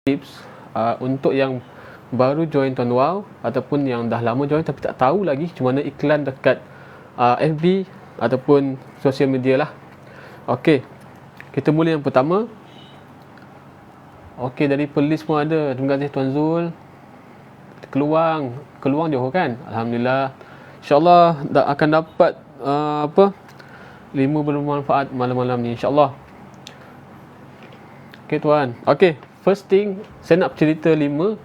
tips untuk yang baru join Tuan Wow ataupun yang dah lama join tapi tak tahu lagi macam mana iklan dekat FB ataupun sosial media lah. Okey, kita mula yang pertama. Okey, dari Perlis pun ada. Terima kasih Tuan Zul. Keluang Johor kan? Alhamdulillah. InsyaAllah akan dapat 5 bermanfaat malam-malam ni insyaAllah. Okey tuan. Okey, first thing saya nak cerita 5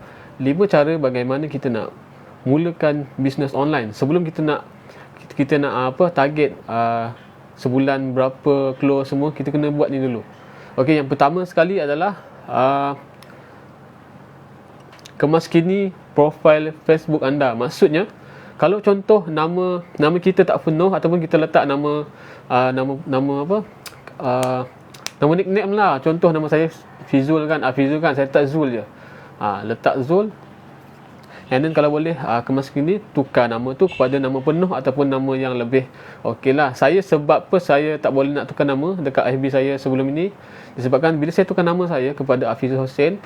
cara bagaimana kita nak mulakan bisnes online. Sebelum kita nak target sebulan berapa close semua, kita kena buat ni dulu. Okey, yang pertama sekali adalah kemaskini profil Facebook anda. Maksudnya kalau contoh nama kita tak penuh ataupun kita letak nama nickname lah. Contoh nama saya Fizul kan, saya letak Zul je. Letak Zul. And then kalau boleh kemaskini tukar nama tu kepada nama penuh ataupun nama yang lebih okey lah. Sebab apa saya tak boleh nak tukar nama dekat FB saya sebelum ini, disebabkan bila saya tukar nama saya kepada Hafizul Hussein,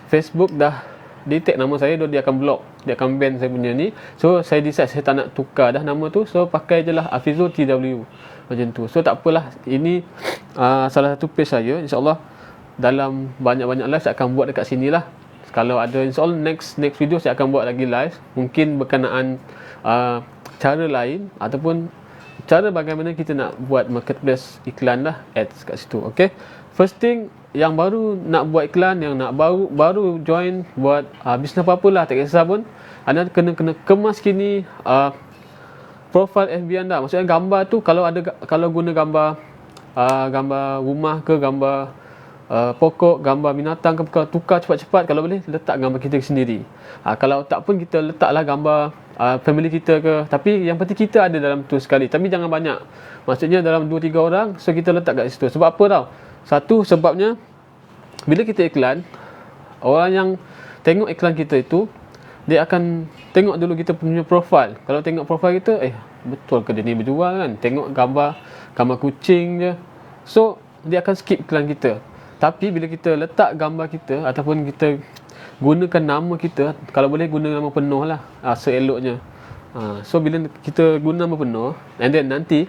Facebook dah detect nama saya, dia akan block, dia akan ban saya punya ni. So saya decide saya tak nak tukar dah nama tu, so pakai je lah Hafizul TW macam tu. So tak apalah, ini salah satu page saya. InsyaAllah dalam banyak-banyak live saya akan buat dekat sini lah. Kalau ada, insyaAllah next video saya akan buat lagi live, mungkin berkenaan cara lain ataupun cara bagaimana kita nak buat marketplace iklan lah, ads kat situ. Okay, first thing, yang baru nak buat iklan, yang nak baru join buat bisnes apa-apa lah, tak kisah pun, anda kena kemaskini profil FB anda. Maksudnya gambar tu, kalau guna gambar rumah ke, gambar pokok, gambar binatang ke, tukar cepat-cepat. Kalau boleh letak gambar kita sendiri. Kalau tak pun kita letaklah gambar family kita ke, tapi yang penting kita ada dalam tu sekali, tapi jangan banyak. Maksudnya dalam 2-3 orang, so kita letak kat situ. Sebab apa tau? Satu sebabnya, bila kita iklan, orang yang tengok iklan kita itu, dia akan tengok dulu kita punya profil. Kalau tengok profil kita, betul ke dia ni berjual kan? Tengok gambar kucing je, so dia akan skip iklan kita. Tapi bila kita letak gambar kita ataupun kita gunakan nama kita, kalau boleh guna nama penuh lah, seeloknya. So bila kita guna nama penuh, and then nanti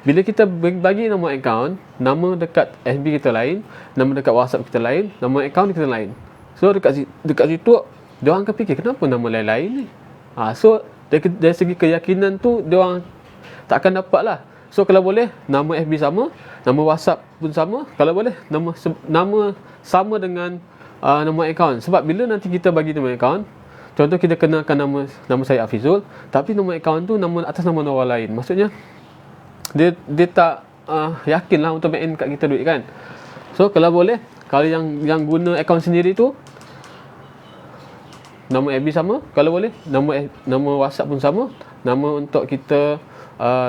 bila kita bagi nama account, nama dekat FB kita lain, nama dekat WhatsApp kita lain, nama account kita lain. So dekat situ diorang akan fikir, kenapa nama lain-lain ni? So dari segi keyakinan tu diorang tak akan dapat lah. So kalau boleh nama FB sama, nama WhatsApp pun sama. Kalau boleh nama sama dengan nama account. Sebab bila nanti kita bagi nama account, contoh kita kenalkan nama saya Hafizul, tapi nama account tu atas nama orang lain. Maksudnya dia tak yakin lah untuk main kat kita duit kan. So kalau boleh, kalau yang guna account sendiri tu, nama FB sama. Kalau boleh nama WhatsApp pun sama. Nama untuk kita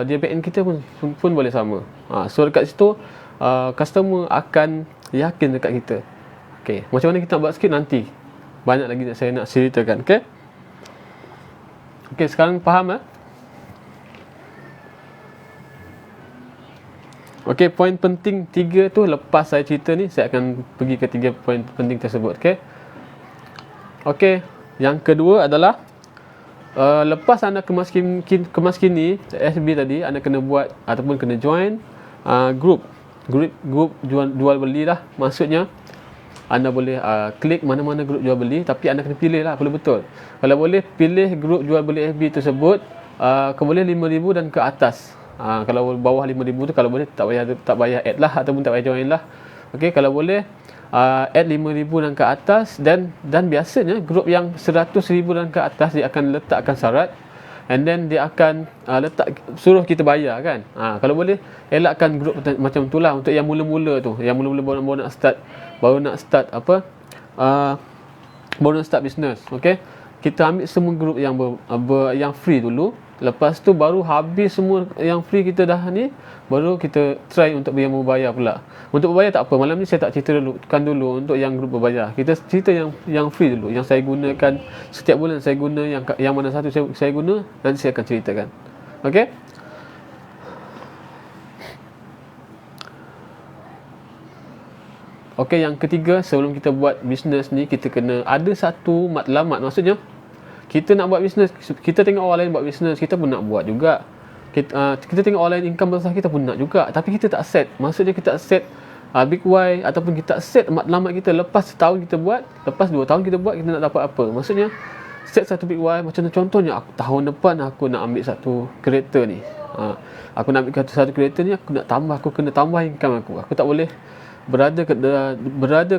dia back end kita pun boleh sama. So dekat situ customer akan yakin dekat kita. Okay, macam mana kita nak buat sikit nanti, banyak lagi saya nak ceritakan. Okay, sekarang faham Okay, poin penting 3 tu, lepas saya cerita ni, saya akan pergi ke 3 poin penting tersebut. Okay, yang kedua adalah lepas anda kemaskini FB tadi, anda kena buat ataupun kena join group jual beli lah. Maksudnya anda boleh klik mana-mana grup jual beli, tapi anda kena pilih lah betul-betul. Kalau boleh pilih grup jual beli FB tersebut, boleh 5,000 dan ke atas. Kalau bawah 5,000 tu, kalau boleh tak payah add lah ataupun tak payah join lah. Okay, kalau boleh add 5,000 dan ke atas, dan biasanya grup yang 100,000 dan ke atas, dia akan letakkan syarat, and then dia akan suruh kita bayar kan. Kalau boleh elakkan grup macam tu lah, untuk yang mula-mula tu, yang mula-mula baru nak start business. Okay, kita ambil semua grup yang free dulu. Lepas tu baru habis semua yang free kita dah ni, baru kita try untuk yang berbayar pula. Untuk berbayar tak apa, malam ni saya tak cerita dulu untuk yang grup berbayar. Kita cerita yang free dulu, yang saya gunakan setiap bulan. Saya guna yang mana satu saya guna, nanti saya akan ceritakan. Okay, Okey, yang ketiga, sebelum kita buat bisnes ni, kita kena ada satu matlamat. Maksudnya, kita nak buat bisnes, kita tengok orang lain buat bisnes, kita pun nak buat juga. Kita tengok orang lain income besar, kita pun nak juga. Tapi kita tak set. Maksudnya kita tak set big why, ataupun kita tak set matlamat kita. Lepas setahun kita buat, lepas 2 tahun kita buat, kita nak dapat apa. Maksudnya, set satu big why. Macam contohnya, tahun depan aku nak ambil satu kereta ni. Aku nak ambil satu kereta ni, aku kena tambah income aku. Aku tak boleh berada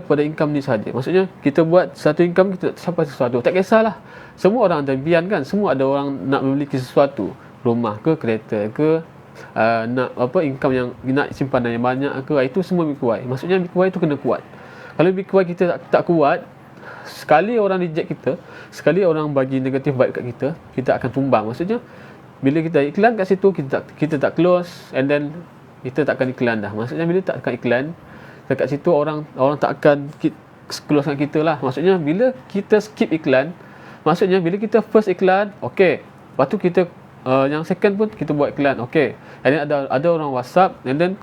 kepada income ni saja. Maksudnya kita buat satu income, kita sampai sesuatu. Tak kisahlah. Semua orang ada impian kan. Semua ada orang nak memiliki sesuatu. Rumah ke, kereta ke, nak income yang nak simpanan yang banyak ke. Itu semua big why. Maksudnya big why tu kena kuat. Kalau big why kita tak kuat, sekali orang reject kita, sekali orang bagi negatif vibe kat kita, kita akan tumbang. Maksudnya bila kita iklan kat situ, kita tak close, and then kita takkan iklan dah. Maksudnya bila tak akan iklan dekat situ, orang tak akan close dengan kita lah. Maksudnya bila kita skip iklan, maksudnya bila kita first iklan, okey, lepas tu kita yang second pun kita buat iklan, okey, and then ada orang WhatsApp, and then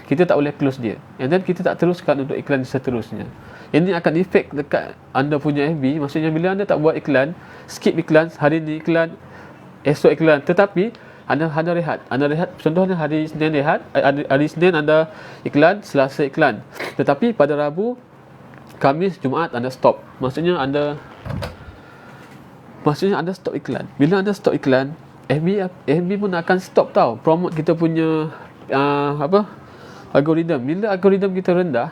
kita tak boleh close dia, and then kita tak teruskan untuk iklan seterusnya. Ini akan efek dekat anda punya FB. Maksudnya bila anda tak buat iklan, skip iklan, hari ni iklan, esok iklan, tetapi anda rehat. Contohnya hari Isnin rehat, hari Isnin anda iklan, Selasa iklan. Tetapi pada Rabu, Khamis, Jumaat anda stop. Maksudnya anda stop iklan. Bila anda stop iklan, FB pun akan stop tau promote kita punya algoritma. Bila algoritma kita rendah,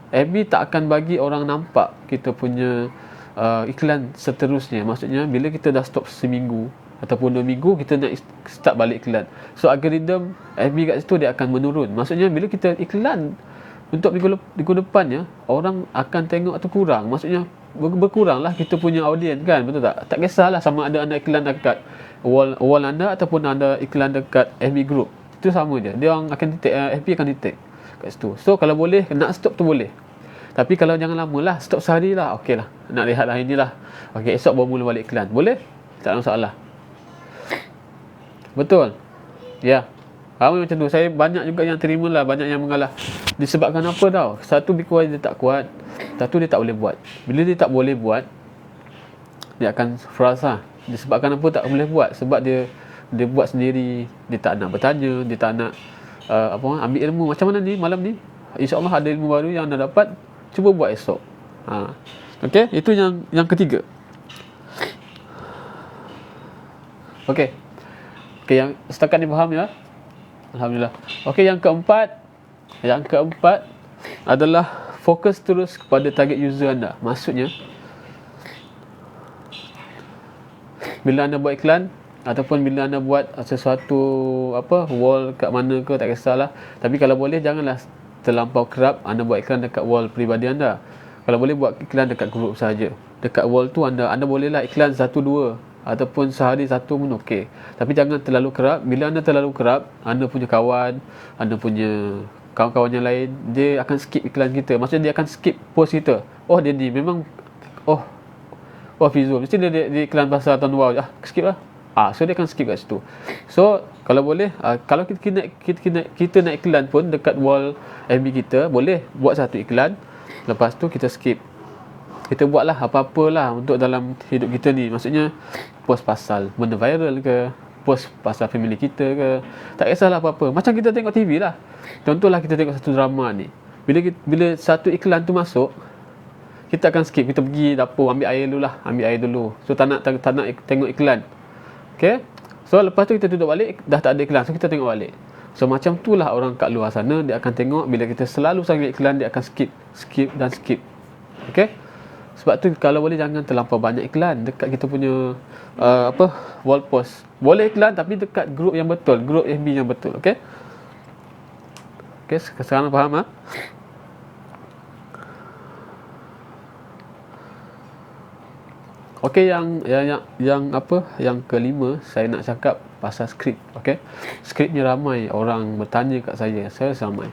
FB tak akan bagi orang nampak kita punya iklan seterusnya. Maksudnya bila kita dah stop seminggu ataupun 2 minggu, kita nak start balik iklan. So algoritma FB kat situ dia akan menurun. Maksudnya bila kita iklan untuk minggu depannya, orang akan tengok tu kurang. Maksudnya berkuranglah kita punya audience kan, betul tak? Tak kisahlah sama ada anda iklan dekat wall anda ataupun anda iklan dekat FB group. Itu sama je. Dia orang akan FB akan detect kat situ. So kalau boleh nak stop tu boleh. Tapi kalau jangan lama lah, stop sehari lah, okey lah. Nak rehat lah inilah. Okey, esok baru mula balik iklan. Boleh? Tak ada masalah. Betul? Ya. Ramai macam tu. Saya banyak juga yang terima lah, banyak yang mengalah. Disebabkan apa tau? Satu, big why dia tak kuat. Satu, dia tak boleh buat. Bila dia tak boleh buat, dia akan frust lah. Disebabkan apa tak boleh buat? Sebab dia buat sendiri. Dia tak nak bertanya, dia tak nak ambil ilmu. Macam mana ni malam ni? InsyaAllah ada ilmu baru yang anda dapat, cuba buat esok. Okey, itu yang ketiga. Okey, yang setakat ni faham ya? Alhamdulillah. Okey, yang keempat adalah fokus terus kepada target user anda. Maksudnya bila anda buat iklan ataupun bila anda buat sesuatu wall kat mana ke, tak kisahlah. Tapi kalau boleh janganlah terlampau kerap anda buat iklan dekat wall peribadi anda. Kalau boleh buat iklan dekat grup saja. Dekat wall tu anda bolehlah iklan 1-2 ataupun sehari 1 pun okey. Tapi jangan terlalu kerap. Bila anda terlalu kerap, anda punya kawan, anda punya kawan-kawan yang lain, dia akan skip iklan kita. Maksudnya dia akan skip post kita. Oh dia ni memang Fizul mesti dia iklan pasal tahun wow. Skip lah. So dia akan skip kat situ. So kalau boleh, kalau kita nak iklan pun dekat wall FB kita, boleh buat satu iklan, lepas tu kita skip. Kita buatlah apa-apalah untuk dalam hidup kita ni. Maksudnya post pasal benda viral ke, post pasal family kita ke, tak kisahlah apa-apa. Macam kita tengok TV lah. Contohlah kita tengok satu drama ni, bila satu iklan tu masuk, kita akan skip. Kita pergi dapur ambil air dulu. So tak nak tengok iklan. Okay. So lepas tu kita duduk balik, dah tak ada iklan, so kita tengok balik. So macam tu lah orang kat luar sana, dia akan tengok. Bila kita selalu sangat iklan, dia akan skip. Okay. Sebab tu kalau boleh jangan terlampau banyak iklan dekat kita punya wall post. Boleh iklan tapi dekat grup yang betul, grup FB yang betul. Okay. Okay, sekarang faham ha? Okey, yang kelima saya nak cakap pasal skrip. Okey. Skripnya ramai orang bertanya kat saya ramai.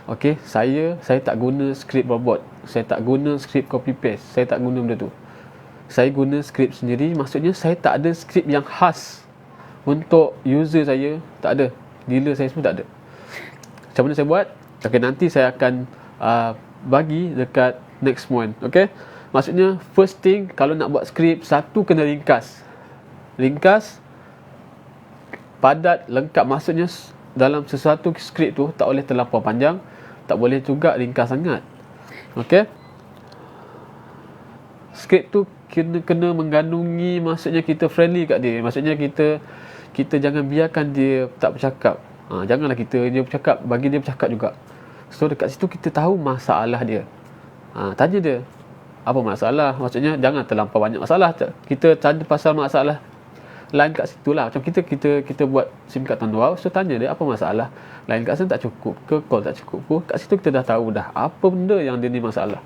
Okey, saya tak guna skrip robot. Saya tak guna skrip copy paste. Saya tak guna benda tu. Saya guna skrip sendiri. Maksudnya saya tak ada skrip yang khas untuk user saya. Tak ada. Dealer saya semua tak ada. Macam mana saya buat? Okey, nanti saya akan bagi dekat next point. Okay, maksudnya first thing, kalau nak buat skrip, satu kena ringkas, padat, lengkap. Maksudnya dalam sesuatu skrip tu tak boleh terlampau panjang, tak boleh juga ringkas sangat. Okay, skrip tu kena mengandungi, maksudnya kita friendly kat dia, maksudnya kita jangan biarkan dia tak bercakap. Janganlah dia bercakap, bagi dia bercakap juga. So dekat situ kita tahu masalah dia. Tanya dia, apa masalah? Maksudnya jangan terlampau banyak masalah. Kita tanya pasal masalah lain kat situ lah. Macam kita buat SIM card tahun 2, so tanya dia apa masalah. Lain kat sana tak cukup ke, call tak cukup ke, kat situ kita dah tahu dah apa benda yang dia ni masalah.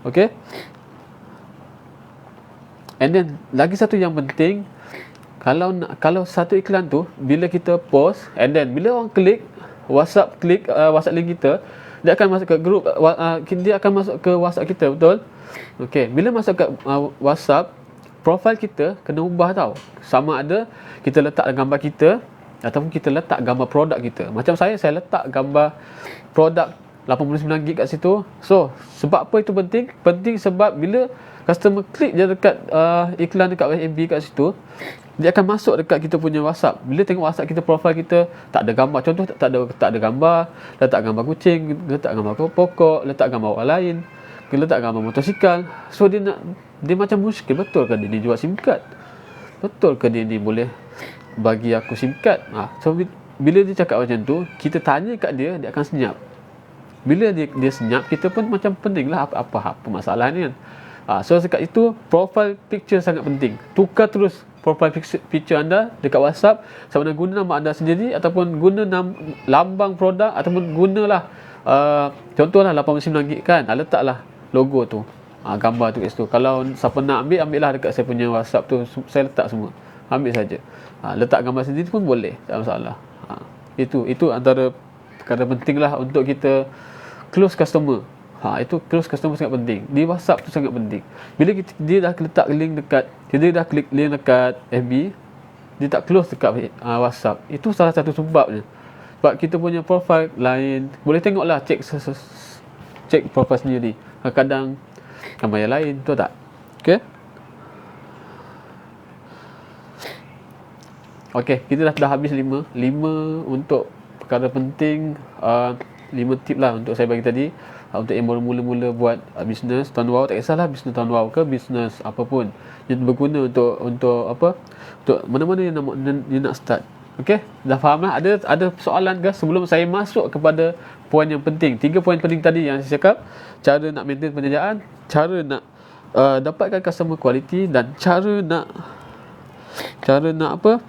Okay, and then lagi satu yang penting, kalau satu iklan tu bila kita post, and then bila orang klik WhatsApp link kita, dia akan masuk ke grup, dia akan masuk ke WhatsApp kita, betul? Okey, bila masuk ke WhatsApp, profil kita kena ubah tau. Sama ada kita letak gambar kita ataupun kita letak gambar produk kita. Macam saya letak gambar produk 89GB kat situ. So, sebab apa itu penting? Penting sebab bila customer klik je dekat iklan dekat FB kat situ, dia akan masuk dekat kita punya WhatsApp. Bila tengok WhatsApp kita, profil kita tak ada gambar, contoh tak ada gambar, letak gambar kucing, letak gambar pokok, letak gambar orang lain, letak gambar motosikal. So dia macam muskil, betul ke dia ni jual SIM card? Betul ke dia ni boleh bagi aku SIM card? So bila dia cakap macam tu, kita tanya kat dia, dia akan senyap. Bila dia senyap, kita pun macam pening lah apa masalah ni kan. So dekat itu, profile picture sangat penting. Tukar terus profile picture anda dekat WhatsApp, sama ada guna nama anda sendiri ataupun guna lambang produk, ataupun gunalah contohlah 89GB kan, letaklah logo tu, gambar tu kat situ. Kalau siapa nak ambil lah dekat saya punya WhatsApp tu, saya letak semua, ambil saja. Letak gambar sendiri pun boleh, tak masalah. Itu antara perkara penting lah untuk kita close customer. Itu close customer sangat penting. Di WhatsApp tu sangat penting. Bila dia dah letak link dekat, dia dah klik link dekat FB, dia tak close dekat WhatsApp. Itu salah satu sebabnya. Sebab kita punya profil lain, boleh tengoklah, cek profil sendiri. Kadang gambar yang lain, betul tak? Okay. Okay, kita dah habis 5 untuk perkara penting. 5 tip lah untuk saya bagi tadi. Untuk yang baru mula-mula buat bisnes tahun wow, tak kisahlah bisnes tahun wow ke bisnes apapun, yang berguna untuk apa, untuk mana-mana yang nak start. Okey, dah faham lah? Ada soalan ke sebelum saya masuk kepada poin yang penting? 3 poin penting tadi yang saya cakap: cara nak maintain penjajahan, cara nak dapatkan customer quality, dan cara nak apa,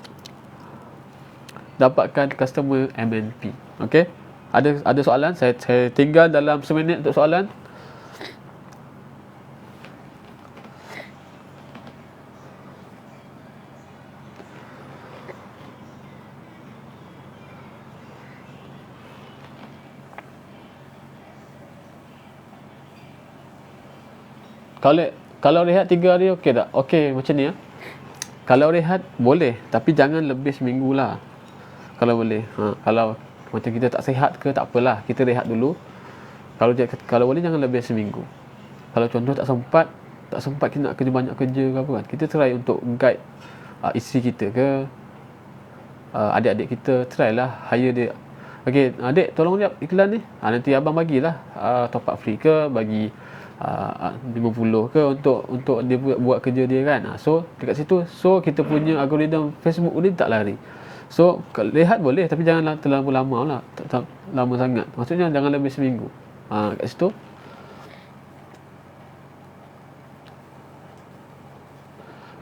dapatkan customer MNP. Okey, ada soalan? Saya tinggal dalam seminit untuk soalan. Kalau rehat 3 hari okey tak? Okey macam ni ya. Kalau rehat boleh, tapi jangan lebih seminggu lah. Kalau boleh. Kalau macam kita tak sihat ke, tak apalah, kita rehat dulu. Kalau boleh jangan lebih seminggu. Kalau contoh tak sempat kita nak banyak kerja ke apa kan, kita try untuk guide isteri kita ke adik-adik kita, try lah hire dia. Okey, adik tolong lihat iklan ni, nanti abang bagilah top up free ke, bagi 50 ke untuk dia buat kerja dia kan. So dekat situ, so kita punya algoritma Facebook ni tak lari. So rehat boleh, tapi janganlah terlalu lama lah, tak lama sangat. Maksudnya jangan lebih seminggu. Kat situ.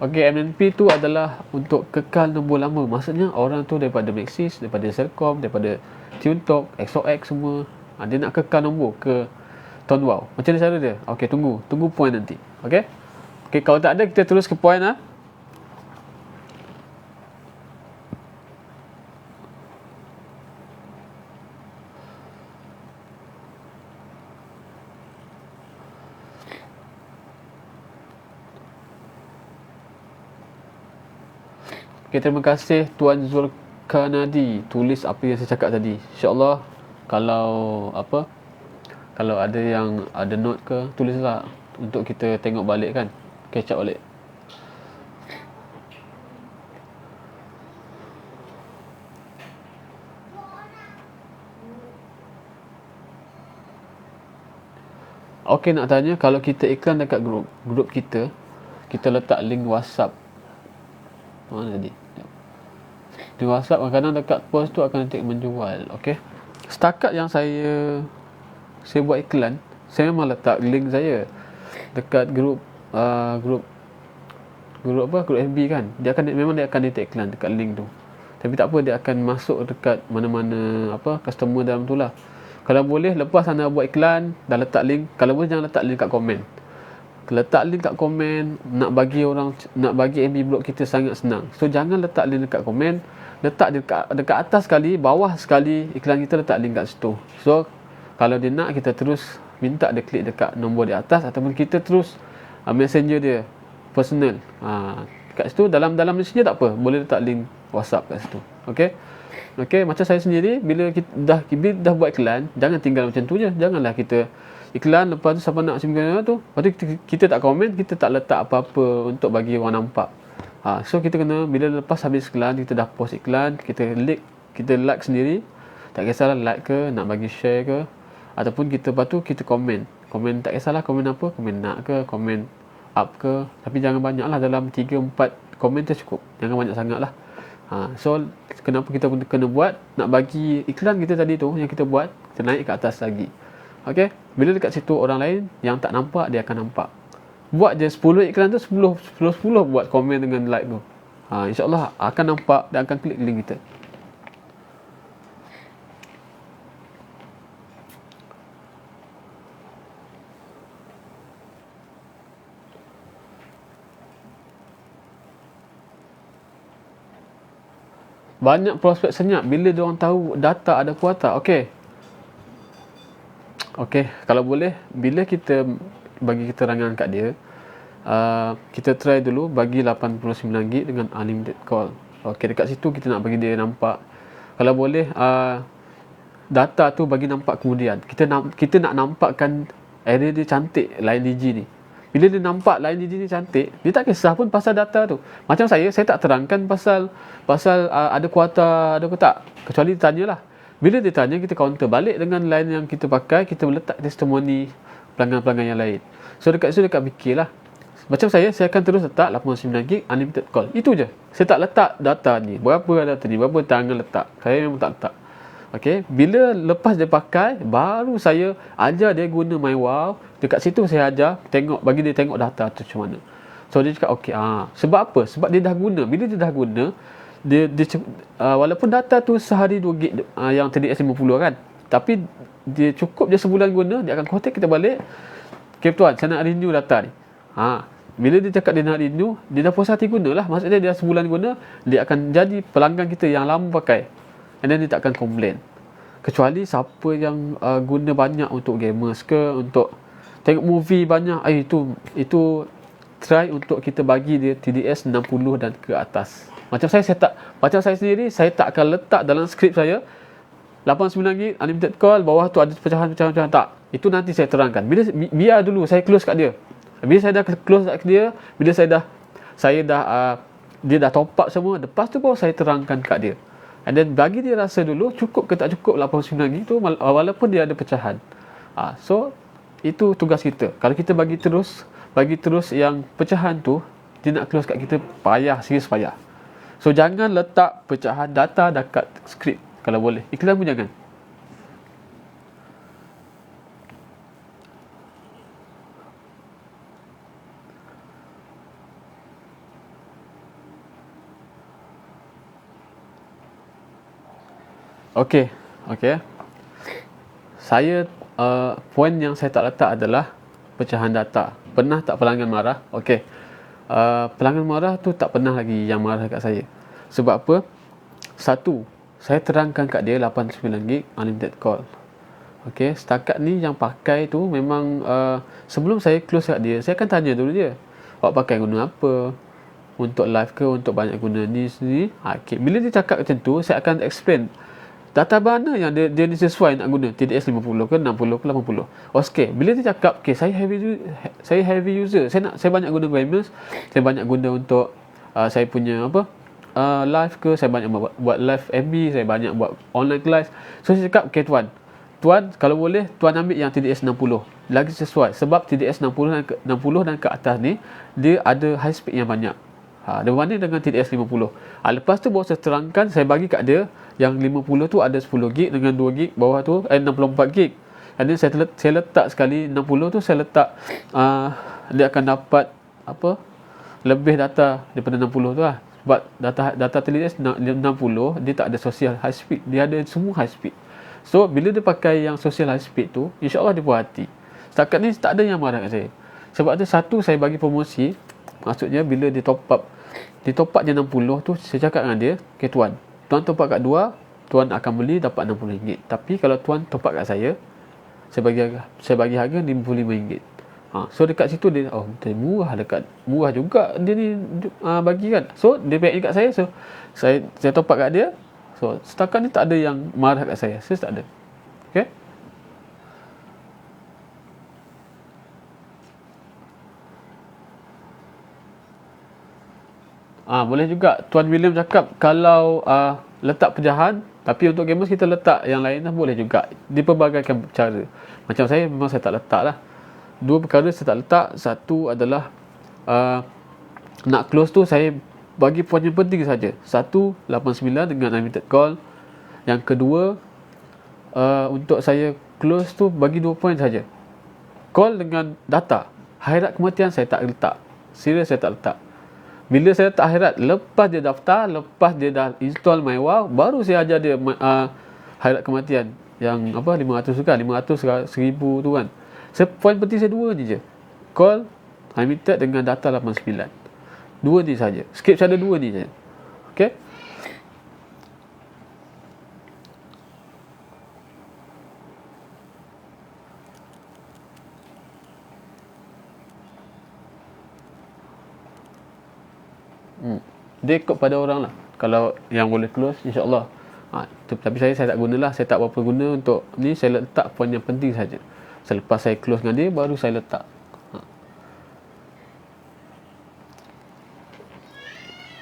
Okey, MNP tu adalah untuk kekal nombor lama. Maksudnya orang tu daripada Maxis, daripada Selcom, daripada TuneTalk, XOX semua, dia nak kekal nombor ke tahun wow. Macam mana cara dia? Okey, tunggu poin nanti. Okey. Okey, kalau tak ada, kita terus ke poin lah. Okay, terima kasih Tuan Zulkarnadi tulis apa yang saya cakap tadi. InsyaAllah kalau apa, Kalau ada yang ada note ke, tulislah untuk kita tengok balik kan, catch up balik. Okey, nak tanya, kalau kita iklan dekat grup kita letak link WhatsApp. Mana tadi? Di WhatsApp kadang-kadang dekat post tu akan nanti menjual. Okey. Setakat yang saya buat iklan, saya memang letak link saya dekat grup FB kan. Dia akan detect iklan dekat link tu. Tapi tak apa, dia akan masuk dekat mana-mana customer dalam tu lah. Kalau boleh, lepas anda buat iklan dah letak link, kalau boleh jangan letak link kat komen. Letak link kat komen, nak bagi MB blog kita sangat senang. So jangan letak link dekat komen, letak dekat atas sekali, bawah sekali iklan kita, letak link kat situ. So kalau dia nak, kita terus minta dia klik dekat nombor di atas, ataupun kita terus messenger dia personal. Kat situ dalam messenger tak apa, boleh letak link WhatsApp kat situ. Okey, macam saya sendiri, bila kita dah buat iklan, jangan tinggal macam tu je. Janganlah kita iklan, lepas tu siapa nak simpan tu, lepas tu kita tak komen, kita tak letak apa-apa untuk bagi orang nampak. So kita kena, bila lepas habis iklan, kita dah post iklan, kita like sendiri, tak kisahlah like ke, nak bagi share ke, ataupun lepas tu kita komen, tak kisahlah komen apa, komen nak ke, komen up ke, tapi jangan banyak lah, dalam 3-4 komen tu cukup, jangan banyak sangat lah. So kenapa kita kena buat, nak bagi iklan kita tadi tu yang kita buat, kita naik ke atas lagi. Okey, bila dekat situ orang lain yang tak nampak, dia akan nampak. Buat je 10 iklan tu, 10 buat komen dengan like tu. InsyaAllah akan nampak dan akan klik link kita. Banyak prospek senyap bila diorang tahu data ada kuota. Okey, kalau boleh, bila kita bagi keterangan kat dia, kita try dulu bagi RM89 dengan unlimited call. Okey, dekat situ kita nak bagi dia nampak. Kalau boleh, data tu bagi nampak kemudian. Kita nak nampakkan area dia cantik, line digi ni. Bila dia nampak line digi ni cantik, dia tak kisah pun pasal data tu. Macam saya tak terangkan pasal ada kuota, ada ke tak. Kecuali dia tanyalah. Bila dia tanya, kita counter balik dengan line yang kita pakai, kita meletak testimoni pelanggan-pelanggan yang lain. So dekat situ, dekat fikirlah. Macam saya akan terus letak RM89 unlimited call. Itu je. Saya tak letak data ni. Berapa data ni, berapa tangan letak. Saya memang tak letak. Okey, bila lepas dia pakai, baru saya ajar dia guna MyWow. Dekat situ saya ajar, bagi dia tengok data tu macam mana. So dia cakap okey, sebab apa? Sebab dia dah guna. Bila dia dah guna, dia walaupun data tu sehari 2 gig yang TDS 50 kan, tapi dia cukup dia sebulan guna, dia akan contact kita balik. Okay tuan, saya nak renew data ni. Bila dia cakap dia nak renew, dia dah puas hati gunalah. Maksudnya dia sebulan guna, dia akan jadi pelanggan kita yang lama pakai. And then dia tak akan komplain. Kecuali siapa yang guna banyak untuk gamers ke, untuk tengok movie banyak, itu try untuk kita bagi dia TDS 60 dan ke atas. Macam saya sendiri, saya tak akan letak dalam skrip saya RM89 unlimited call, bawah tu ada pecahan-pecahan, tak. Itu nanti saya terangkan. Biar dulu saya close kat dia. Bila saya dah close kat dia, bila dia dah top up semua, lepas tu baru saya terangkan kat dia. And then bagi dia rasa dulu cukup ke tak cukup RM89 tu, walaupun dia ada pecahan. So itu tugas kita. Kalau kita bagi terus yang pecahan tu, dia nak close kat kita serius payah. So jangan letak pecahan data dekat skrip kalau boleh. Iklan pun jangan. Okey. Saya poin yang saya tak letak adalah pecahan data. Pernah tak pelanggan marah? Okey. Pelanggan marah tu tak pernah lagi yang marah kat saya. Sebab apa? Satu, saya terangkan kat dia RM89 unlimited call. Okey, setakat ni yang pakai tu memang sebelum saya close kat dia, saya akan tanya dulu dia, awak pakai guna apa? Untuk live ke, untuk banyak guna ni sini? Okay. Bila dia cakap macam tu, saya akan explain data mana yang dia ni sesuai nak guna, TDS 50 ke 60 ke 80. Okey, bila dia cakap okey saya heavy user, saya banyak guna WebMS, saya banyak guna untuk saya punya live ke, saya banyak buat live FB, saya banyak buat online class. So saya cakap okey tuan kalau boleh tuan ambil yang TDS 60 lagi sesuai, sebab TDS 60 dan ke atas ni dia ada high speed yang banyak. Dia berbanding dengan TDS 50. Lepas tu baru saya terangkan, saya bagi kat dia yang 50 tu ada 10 gig dengan 2 gig bawah tu 64 gig. Dan saya letak sekali 60 tu, saya letak dia akan dapat lebih data daripada 60 tu lah. Sebab data TDS 60 dia tak ada social high speed, dia ada semua high speed. So bila dia pakai yang social high speed tu, insya-Allah dia puas hati. Setakat ni tak ada yang marah kat saya. Sebab ada satu saya bagi promosi, maksudnya bila dia top up je 60 tu, saya cakap dengan dia, okey tuan top up kat 2, tuan akan beli dapat RM60. Tapi kalau tuan top up kat saya bagi harga RM55. So dekat situ dia murah juga dia ni bagi kan. So dia baik dekat saya, so saya top up kat dia. So setakat ni tak ada yang marah kat saya tak ada. Okey. Boleh juga Tuan William cakap kalau letak pecahan, tapi untuk gamers kita letak yang lain lah, boleh juga diperbagaikan cara. Macam saya memang saya tak letak lah. Dua perkara saya tak letak. Satu adalah nak close tu saya bagi poin yang penting saja. 189 dengan unlimited call. Yang kedua, untuk saya close tu bagi 2 poin saja. Call dengan data. Akhirat kematian saya tak letak. Serius saya tak letak. Bila saya letak akhirat, lepas dia daftar, lepas dia dah install MyWow, baru saya ajar dia akhirat kematian yang 500 tu kan, 500 1000 tu kan. Poin penting saya dua ni je. Call unlimited dengan data 89. Dua ni saja. Skip ada dua ni saja. Okey. Dia ikut pada orang lah. Kalau yang boleh close, insya-Allah. Tapi saya tak gunalah. Saya tak berapa guna untuk ni. Saya letak poin yang penting saja. Selepas saya close dengan dia, baru saya letak.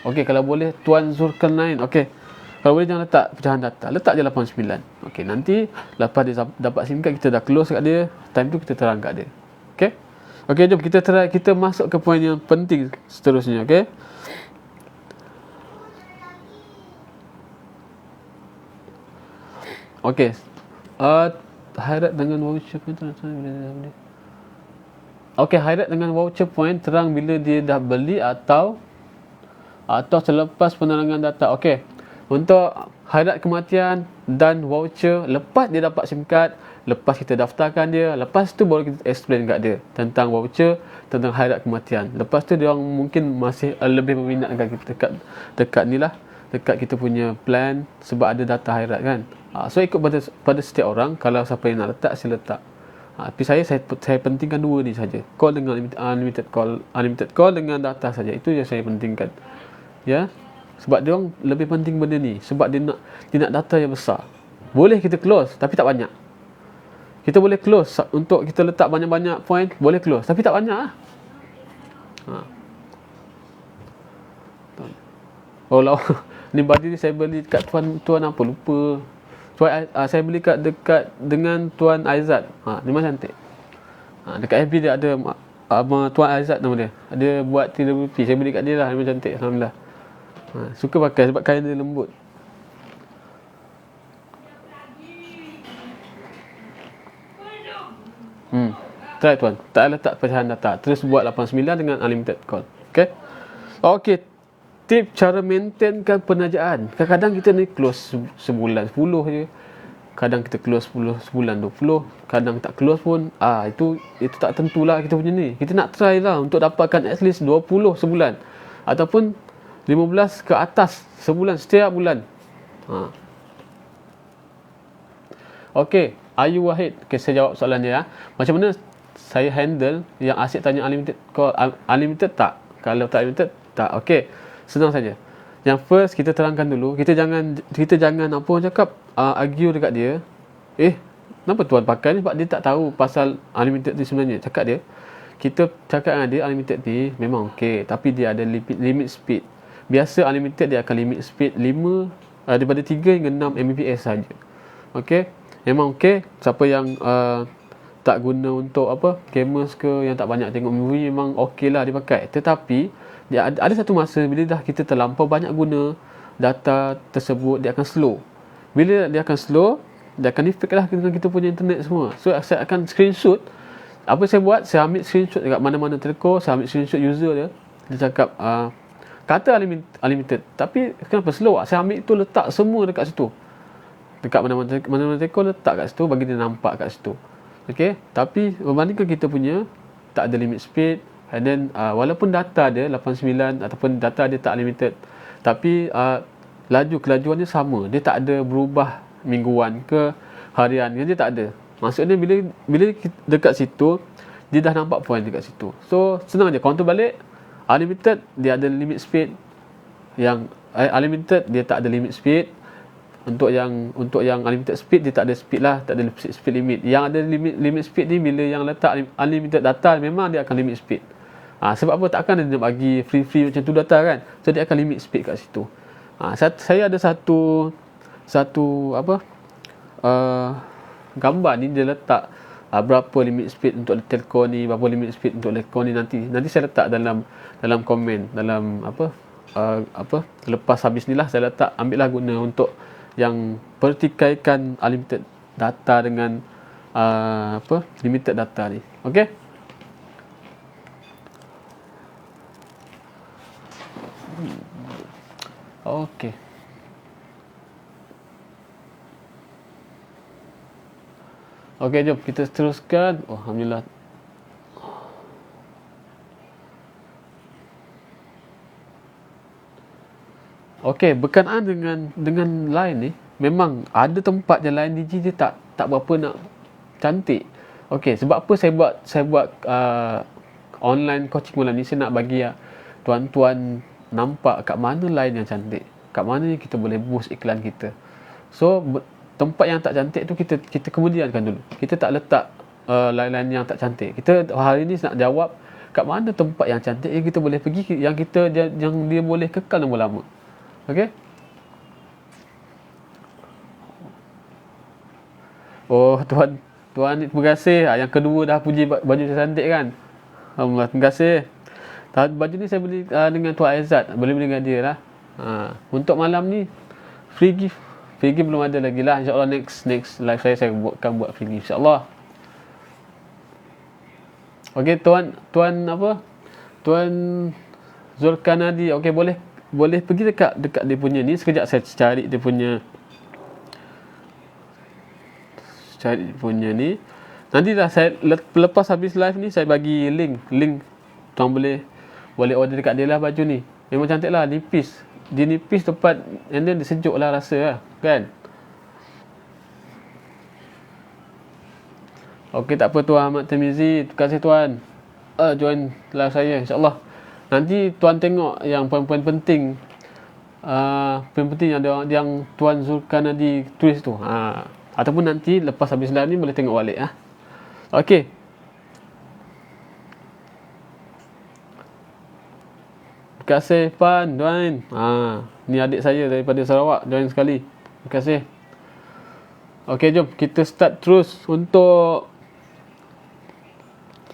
Okey, kalau boleh Tuan Zulkarnain, okey, kalau boleh jangan letak pecahan data, letak je 89. Okey, nanti lepas dia dapat SIM card, kita dah close kat dia, time tu kita terang kat dia. Okey. Okey, jom kita masuk ke poin yang penting seterusnya. Okey. Okey. Highlight dengan voucher point terang bila Okey, highlight dengan voucher point terang bila dia dah beli atau selepas penerangan data. Okey. Untuk highlight kematian dan voucher, lepas dia dapat SIM card, lepas kita daftarkan dia, lepas tu baru kita explain kat dia tentang voucher, tentang highlight kematian. Lepas tu dia orang mungkin masih lebih berminat dengan kita dekat ni lah, dekat kita punya plan, sebab ada data highlight kan. So ikut pada setiap orang. Kalau siapa yang nak letak, sila letak. Tapi saya pentingkan dua ni saja. Call dengan unlimited call dengan data saja. Itu yang saya pentingkan. Ya. Sebab dia orang lebih penting benda ni, sebab dia nak data yang besar. Boleh kita close tapi tak banyak. Kita boleh close untuk kita letak banyak-banyak point, boleh close tapi tak banyak lah. Oh lah. Ni baju ni saya beli dekat tuan apa lupa. Saya beli dekat dengan Tuan Aizat. Dia memang cantik. Dekat FB dia ada Tuan Aizat nama dia. Dia buat TWP. Saya beli kat dia lah. Memang cantik. Alhamdulillah. Suka pakai sebab kain dia lembut. Try tuan. Tak letak pecahan data. Terus buat 89 dengan unlimited call. Okay. Okay. Tip cara maintainkan penajaan. Kadang-kadang kita ni close sebulan 10 je. Kadang kita close 10 sebulan 20. Kadang tak close pun. Itu tak tentulah kita punya ni. Kita nak try lah untuk dapatkan at least 20 sebulan. Ataupun 15 ke atas sebulan, setiap bulan. Okey, Ayu Wahid. Okey, saya jawab soalan dia. Macam mana saya handle yang asyik tanya unlimited call, unlimited tak? Kalau tak unlimited tak. Okey, senang saja. Yang first kita terangkan dulu, kita jangan apa orang cakap argue dekat dia. Kenapa tuan pakai ni? Sebab dia tak tahu pasal unlimited ni sebenarnya. Cakap dia, kita cakap dengan dia unlimited ni memang okey, tapi dia ada limit speed. Biasa unlimited dia akan limit speed 5 daripada 3 hingga 6 Mbps saja. Okey, memang okey. Siapa yang tak guna untuk gamers ke, yang tak banyak tengok movie, memang okey lah dia pakai. Tetapi dia ada satu masa bila dah kita terlampau banyak guna data tersebut, dia akan slow. Bila dia akan slow, dia akan effect lah dengan kita punya internet semua. So saya akan screenshot. Apa saya buat, saya ambil screenshot dekat mana-mana telco, saya ambil screenshot user dia. Dia cakap kata unlimited, tapi kenapa slow? Saya ambil tu, letak semua dekat situ. Dekat mana-mana telco, letak kat situ, bagi dia nampak kat situ. Okay, tapi berbandingkan kita punya tak ada limit speed, and then walaupun data dia 89 ataupun data dia tak limited, tapi kelajuan dia sama. Dia tak ada berubah mingguan ke harian, dia tak ada. Maksudnya bila dekat situ, dia dah nampak point dekat situ. So senang je, counter balik. Unlimited dia ada limit speed, yang unlimited dia tak ada limit speed. Untuk yang unlimited speed, dia tak ada speed lah, tak ada speed limit. Yang ada limit speed ni bila yang letak unlimited data, memang dia akan limit speed. Sebab apa? Takkan dia bagi free macam tu data kan. So dia akan limit speed kat situ. Saya ada satu gambar ni, dia letak berapa limit speed untuk telco ni, berapa limit speed untuk telco ni. Nanti saya letak dalam komen, dalam lepas habis ni lah saya letak, ambil lah guna untuk yang pertikaikan unlimited data dengan limited data ni. Okey, okey. Okey, jom kita teruskan. Alhamdulillah. Okey, berkenaan dengan line ni, memang ada tempat je line Digi dia tak berapa nak cantik. Okey, sebab apa saya buat online coaching malam ni, saya nak bagi tuan-tuan nampak kat mana line yang cantik, kat mana kita boleh boost iklan kita. So tempat yang tak cantik tu kita kemudiankan dulu. Kita tak letak line-line yang tak cantik. Kita hari ni nak jawab kat mana tempat yang cantik yang kita boleh pergi, yang dia boleh kekal lama-lama. Okey. Tuan terima kasih. Yang kedua dah puji baju saya cantik kan. Alhamdulillah, terima kasih. Baju ni saya beli dengan Tuan Aizat. Boleh beli dengan dia lah. Untuk malam ni free gift belum ada lagi lah. InsyaAllah next live saya akan buat free gift, insyaAllah. Okey, Tuan Zulkarnadi. Okey, boleh pergi dekat dia punya ni. Sekejap saya cari dia punya ni. Nanti dah saya lepas habis live ni, saya bagi link tuan boleh order dekat dia lah baju ni. Memang cantik lah, nipis. Dia nipis tepat, and then dia sejuk lah rasa lah, kan. Okey, tak apa Tuan Ahmad Temizi. Terima kasih Tuan join live saya, insyaAllah. Nanti Tuan tengok yang poin-poin penting yang Tuan Zulkarnadi tulis tu. Ataupun nanti lepas habis live ni boleh tengok balik. Okey. Terima kasih Pan join. Ni adik saya daripada Sarawak join sekali. Terima kasih. Okey, jom kita start terus untuk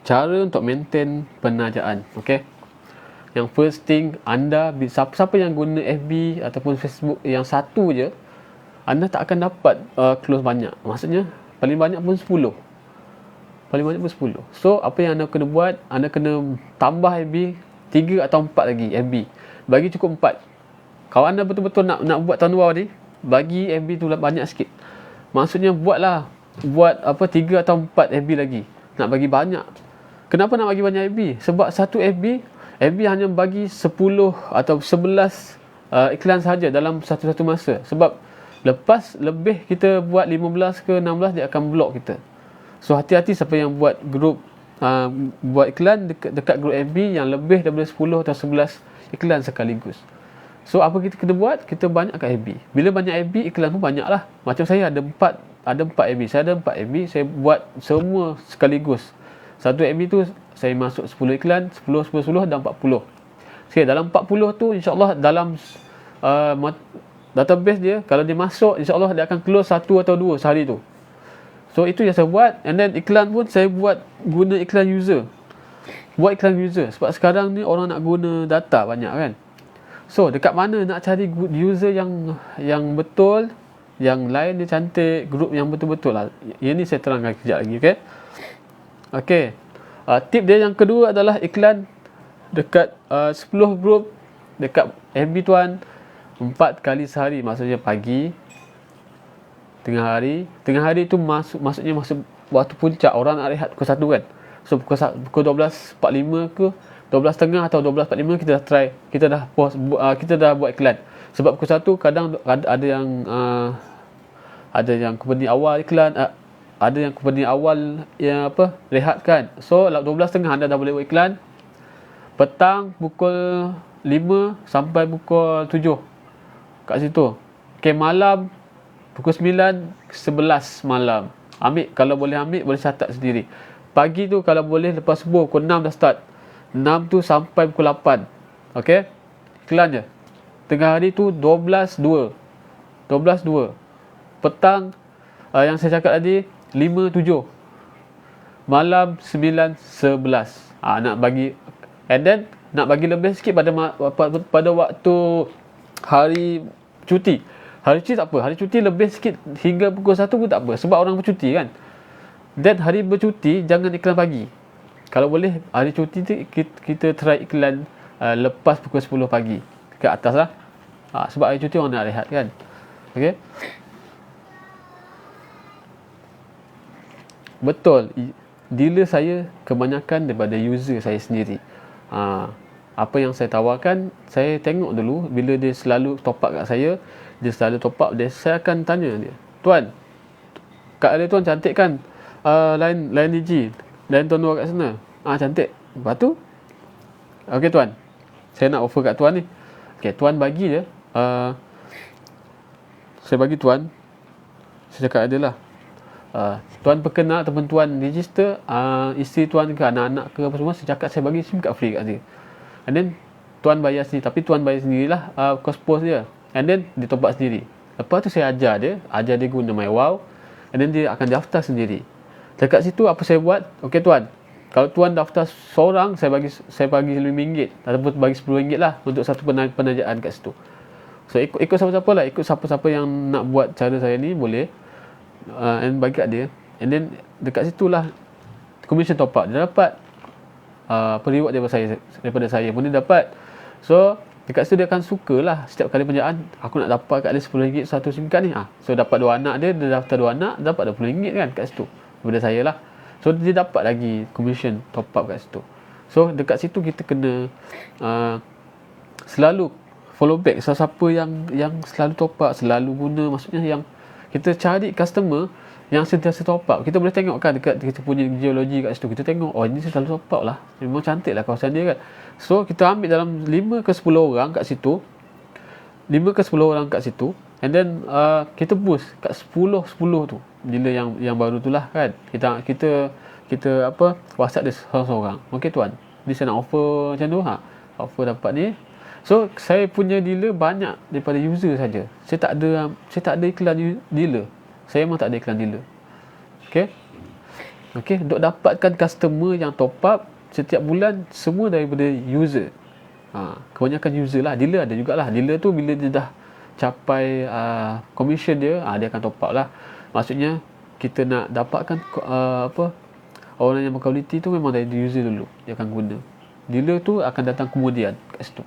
cara untuk maintain penajaan. Okey. Yang first thing, anda siapa yang guna FB ataupun Facebook yang satu je, anda tak akan dapat close banyak. Maksudnya paling banyak pun 10. So apa yang anda kena buat, anda kena tambah FB 3 atau 4 lagi FB. Bagi cukup 4. Kalau anda betul-betul nak buat tahun luar ni, bagi FB tu banyak sikit. Maksudnya buat 3 atau 4 FB lagi. Nak bagi banyak. Kenapa nak bagi banyak FB? Sebab satu FB hanya bagi 10 atau 11 iklan sahaja dalam satu masa. Sebab lepas lebih kita buat 15 ke 16, dia akan block kita. So hati-hati siapa yang buat grup buat iklan dekat grup FB yang lebih daripada 10 atau 11 iklan sekaligus. So apa kita kena buat? Kita banyakkan FB. Bila banyak FB, iklan pun banyak lah. Macam saya ada 4 FB. Saya ada 4 FB, saya buat semua sekaligus. Satu FB tu saya masuk 10 iklan, 10 10 10 dan 40. Okay, dalam 40 tu insya-Allah dalam database dia, kalau dia masuk insya-Allah dia akan close 1 atau 2 sehari tu. So itu yang saya buat. And then iklan pun saya buat guna iklan user. Buat iklan user sebab sekarang ni orang nak guna data banyak kan. So dekat mana nak cari user yang betul, yang lain dia cantik, grup yang betul-betul lah. Yang ni saya terangkan kejap lagi, okey. Okey. Tip dia yang kedua adalah iklan dekat 10 grup dekat FB tuan 4 kali sehari, maksudnya pagi, tengah hari. Tengah hari tu maksudnya masuk waktu puncak orang nak rehat pukul 1 kan. So pukul 12.45 ke 12.30 atau 12.45 kita dah try, kita dah post, kita dah buat iklan. Sebab pukul 1 kadang ada yang company awal iklan, ada yang company awal yang rehat kan. So 12.30 anda dah boleh buat iklan. Petang pukul 5 sampai pukul 7 kat situ. Okay, malam pukul 9 11 malam. Ambil, kalau boleh ambil, boleh catat sendiri. Pagi tu kalau boleh lepas subuh pukul 6 dah start. 6 tu sampai pukul 8. Okey? Iklan je. Tengah hari tu 12.2. Petang yang saya cakap tadi 5.7. Malam 9.11. Nak bagi, and then nak bagi lebih sikit pada waktu hari cuti. Hari cuti tak apa. Hari cuti lebih sikit hingga pukul 1 pun tak apa sebab orang bercuti kan. Dan hari bercuti jangan iklan pagi. Kalau boleh hari cuti tu kita try iklan lepas pukul 10 pagi ke atas lah. Sebab hari cuti orang nak rehat kan. Okey. Betul. Dealer saya kebanyakan daripada user saya sendiri. Apa yang saya tawarkan, saya tengok dulu. Bila dia selalu top up kat saya, saya akan tanya dia, "Tuan, Kak Ali tuan cantik kan? Lain DG, lain tuan luar kat sana." Cantik. Lepas tu, "Okey tuan, saya nak offer kat tuan ni." Okey, tuan bagi je. Saya bagi tuan. Saya cakap adalah, tuan perkenal ataupun tuan register isteri tuan ke anak-anak ke apa semua, saya cakap saya bagi SIM card free kat dia. And then tuan bayar sendiri, tapi tuan bayar sendirilah cost post dia. And then dia top up sendiri. Lepas tu saya ajar dia guna MyWow. And then dia akan daftar sendiri. Dekat situ apa saya buat? Okey tuan, kalau tuan daftar seorang, saya bagi RM5 ataupun bagi RM10 lah untuk satu penajaan kat situ. So ikut siapa-siapa lah, ikut siapa-siapa yang nak buat cara saya ni boleh. And bagi kat dia. And then dekat situlah commission top up dia dapat. Reward daripada saya pun dia dapat. So dekat situ dia akan sukalah setiap kali penjaan aku nak dapat kat dia RM10 satu SIM card ni. So dapat 2 anak dia daftar 2 anak, dapat RM20 kan kat situ daripada saya lah. So dia dapat lagi commission top up kat situ. So dekat situ kita kena selalu follow back siapa yang selalu top up, selalu guna, maksudnya yang kita cari customer yang sentiasa top up. Kita boleh tengok kan dekat kita punya geologi kat situ. Kita tengok, oh ini selalu top up lah. Memang cantik lah kawasan dia kan. So kita ambil dalam 5 ke 10 orang kat situ. 5 ke 10 orang kat situ. And then kita boost kat 10 tu. Bila yang baru tu lah kan. Kita WhatsApp dia seorang-seorang. Okey tuan, ni saya nak offer macam tu. Offer dapat ni. So saya punya dealer banyak daripada user saja. Saya tak ada iklan dealer. Saya memang tak ada iklan dealer. Okey, untuk dapatkan customer yang top up setiap bulan semua daripada user. Kebanyakan user lah. Dealer ada jugalah. Dealer tu bila dia dah capai commission dia, dia akan top up lah. Maksudnya kita nak dapatkan orang yang berkualiti tu memang dari user dulu dia akan guna. Dealer tu akan datang kemudian kat situ.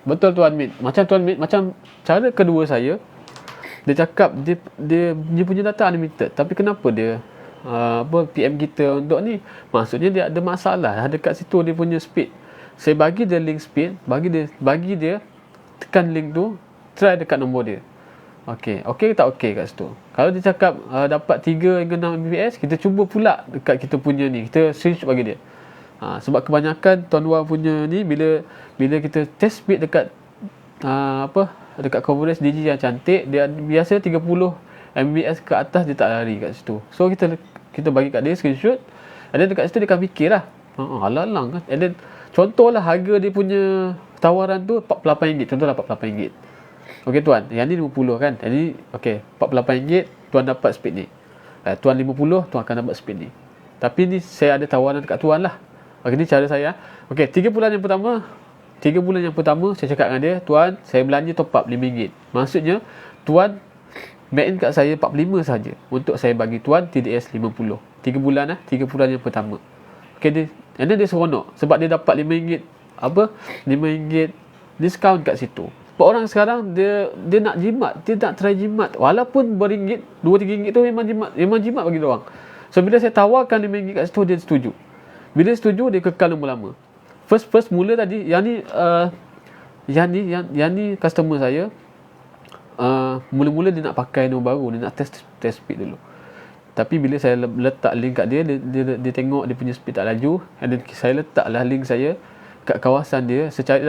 Betul Tuan Mit. Macam cara kedua saya, dia cakap dia punya data unlimited. Tapi kenapa dia PM kita untuk ni? Maksudnya dia ada masalah dekat situ dia punya speed. Saya bagi dia link speed, bagi dia tekan link tu, try dekat nombor dia. Okey ke tak okey kat situ. Kalau dia cakap dapat 3 hingga 6 Mbps, kita cuba pula dekat kita punya ni, kita switch bagi dia. Sebab kebanyakan Tuan Wang punya ni, bila kita test speed dekat dekat coverage Digi yang cantik, dia biasa 30 Mbps ke atas dia tak lari kat situ. So kita bagi kat dia screenshot, and then dekat situ dia akan fikirlah, alang-alang kan. And then contohlah harga dia punya tawaran tu RM48, contohlah RM48. Okey tuan, yang ni 50 kan. Jadi okey, RM48 tuan dapat speed ni. Tuan 50 tuan akan dapat speed ni. Tapi ni saya ada tawaran dekat tuan lah. Okey, ni cara saya. Okey, 3 bulan yang pertama saya cakap dengan dia, tuan, saya belanja top up RM5. Maksudnya tuan back in kat saya 45 saja untuk saya bagi tuan TDS 50. 3 bulan 3 bulan yang pertama. Okey, and then dia seronok sebab dia dapat RM5 RM5 diskaun kat situ. Sebab orang sekarang dia nak jimat, dia nak try jimat. Walaupun beringgit, 2-3 ringgit tu memang jimat bagi dia orang. So bila saya tawarkan RM5 kat situ, dia setuju. Bila setuju, dia kekal lama-lama. First mula tadi, yang ni customer saya, mula-mula dia nak pakai nombor baru, dia nak test speed dulu. Tapi bila saya letak link kat dia, dia tengok dia punya speed tak laju, and then saya letaklah link saya kat kawasan dia. Saya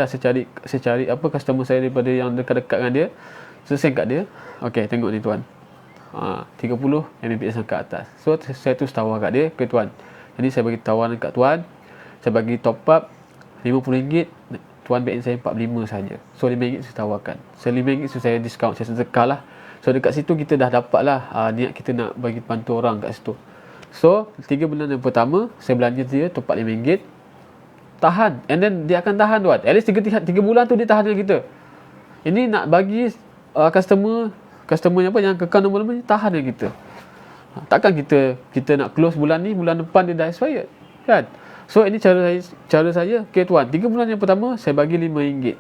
cari apa customer saya daripada yang dekat-dekat dengan dia. So send kat dia. Okey, tengok ni tuan. 30 Mbps ke atas. So saya terus tawar kat dia, "Okey tuan. Jadi saya bagi tawaran kat tuan. Saya bagi top up RM50. Tuan back in saya 45 saja. So RM5 saya tawarkan. So RM5 tu saya discount, saya sedekah lah. So dekat situ kita dah dapat lah niat kita nak bagi bantu orang kat situ. So 3 bulan yang pertama saya belanja dia top up RM5. Tahan, and then dia akan tahan tuan. At least 3 bulan tu dia tahan dengan kita. Ini nak bagi customer yang kekal nombor lama ni tahan dengan kita. Takkan kita nak close bulan ni, bulan depan dia dah expired kan. So ini cara saya. Okey tuan, 3 bulan yang pertama saya bagi RM5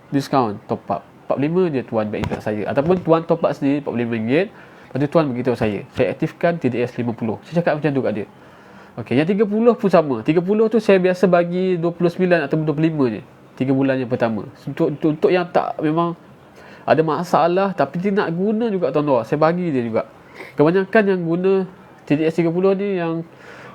diskaun top up. 45 je tuan bagi kat saya, ataupun tuan top up sendiri RM45. Lepas tu tuan beritahu saya aktifkan TDS 50. Saya cakap macam tu kat dia. Okey, yang 30 pun sama. 30 tu saya biasa bagi 29 atau 25 je. 3 bulan yang pertama. Untuk yang tak memang ada masalah tapi dia nak guna juga tuan-tuan, saya bagi dia juga. Kebanyakan yang guna TDS 30 ni yang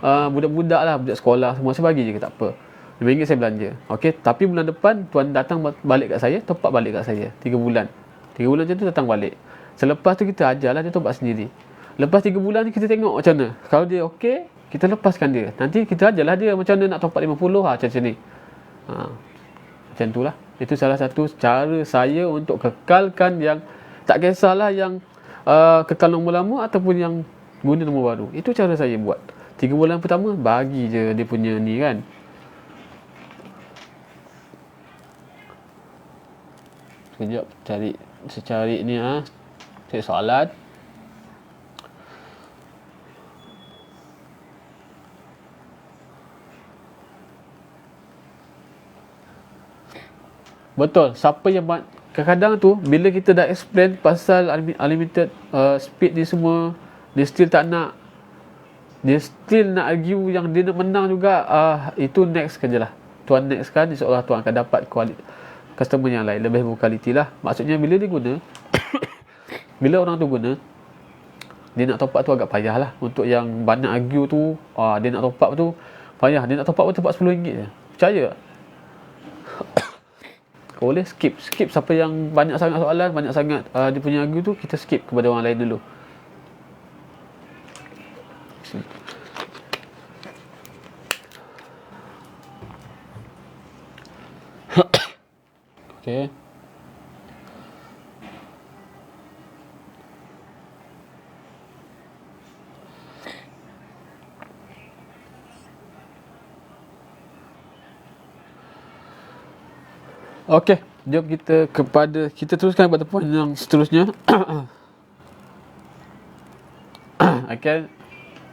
budak-budak lah, budak sekolah semua, saya bagi je, tak apa. RM5 saya belanja. Okey, tapi bulan depan tuan datang balik kat saya, top up balik kat saya 3 bulan. 3 bulan macam tu datang balik. Selepas tu kita ajarlah dia top up sendiri. Lepas 3 bulan ni kita tengok macam mana. Kalau dia okey, kita lepaskan dia. Nanti kita ajarlah dia macam mana nak top up 50 macam ni. Macam tu lah. Itu salah satu cara saya untuk kekalkan yang tak kisahlah yang kekal nombor lama ataupun yang guna nombor baru. Itu cara saya buat. 3 bulan pertama bagi je dia punya ni kan. Sekejap cari ni cari soalan. Betul, siapa yang kadang-kadang tu bila kita dah explain pasal unlimited speed ni semua, dia still tak nak. Dia still nak argue yang dia nak menang juga. Itu next kerja lah. Tuan next kan, insyaAllah tuan akan dapat customer yang lain, lebih berkualiti lah. Maksudnya bila dia guna bila orang tu guna, dia nak top up tu agak payah lah. Untuk yang banyak argue tu, dia nak top up tu payah. Dia nak top up tu tempat RM10 je. Percaya boleh skip siapa yang banyak sangat soalan, banyak sangat dia punya argue tu, kita skip kepada orang lain dulu. Okey. Okey, jom kita teruskan pada poin yang seterusnya. Okey.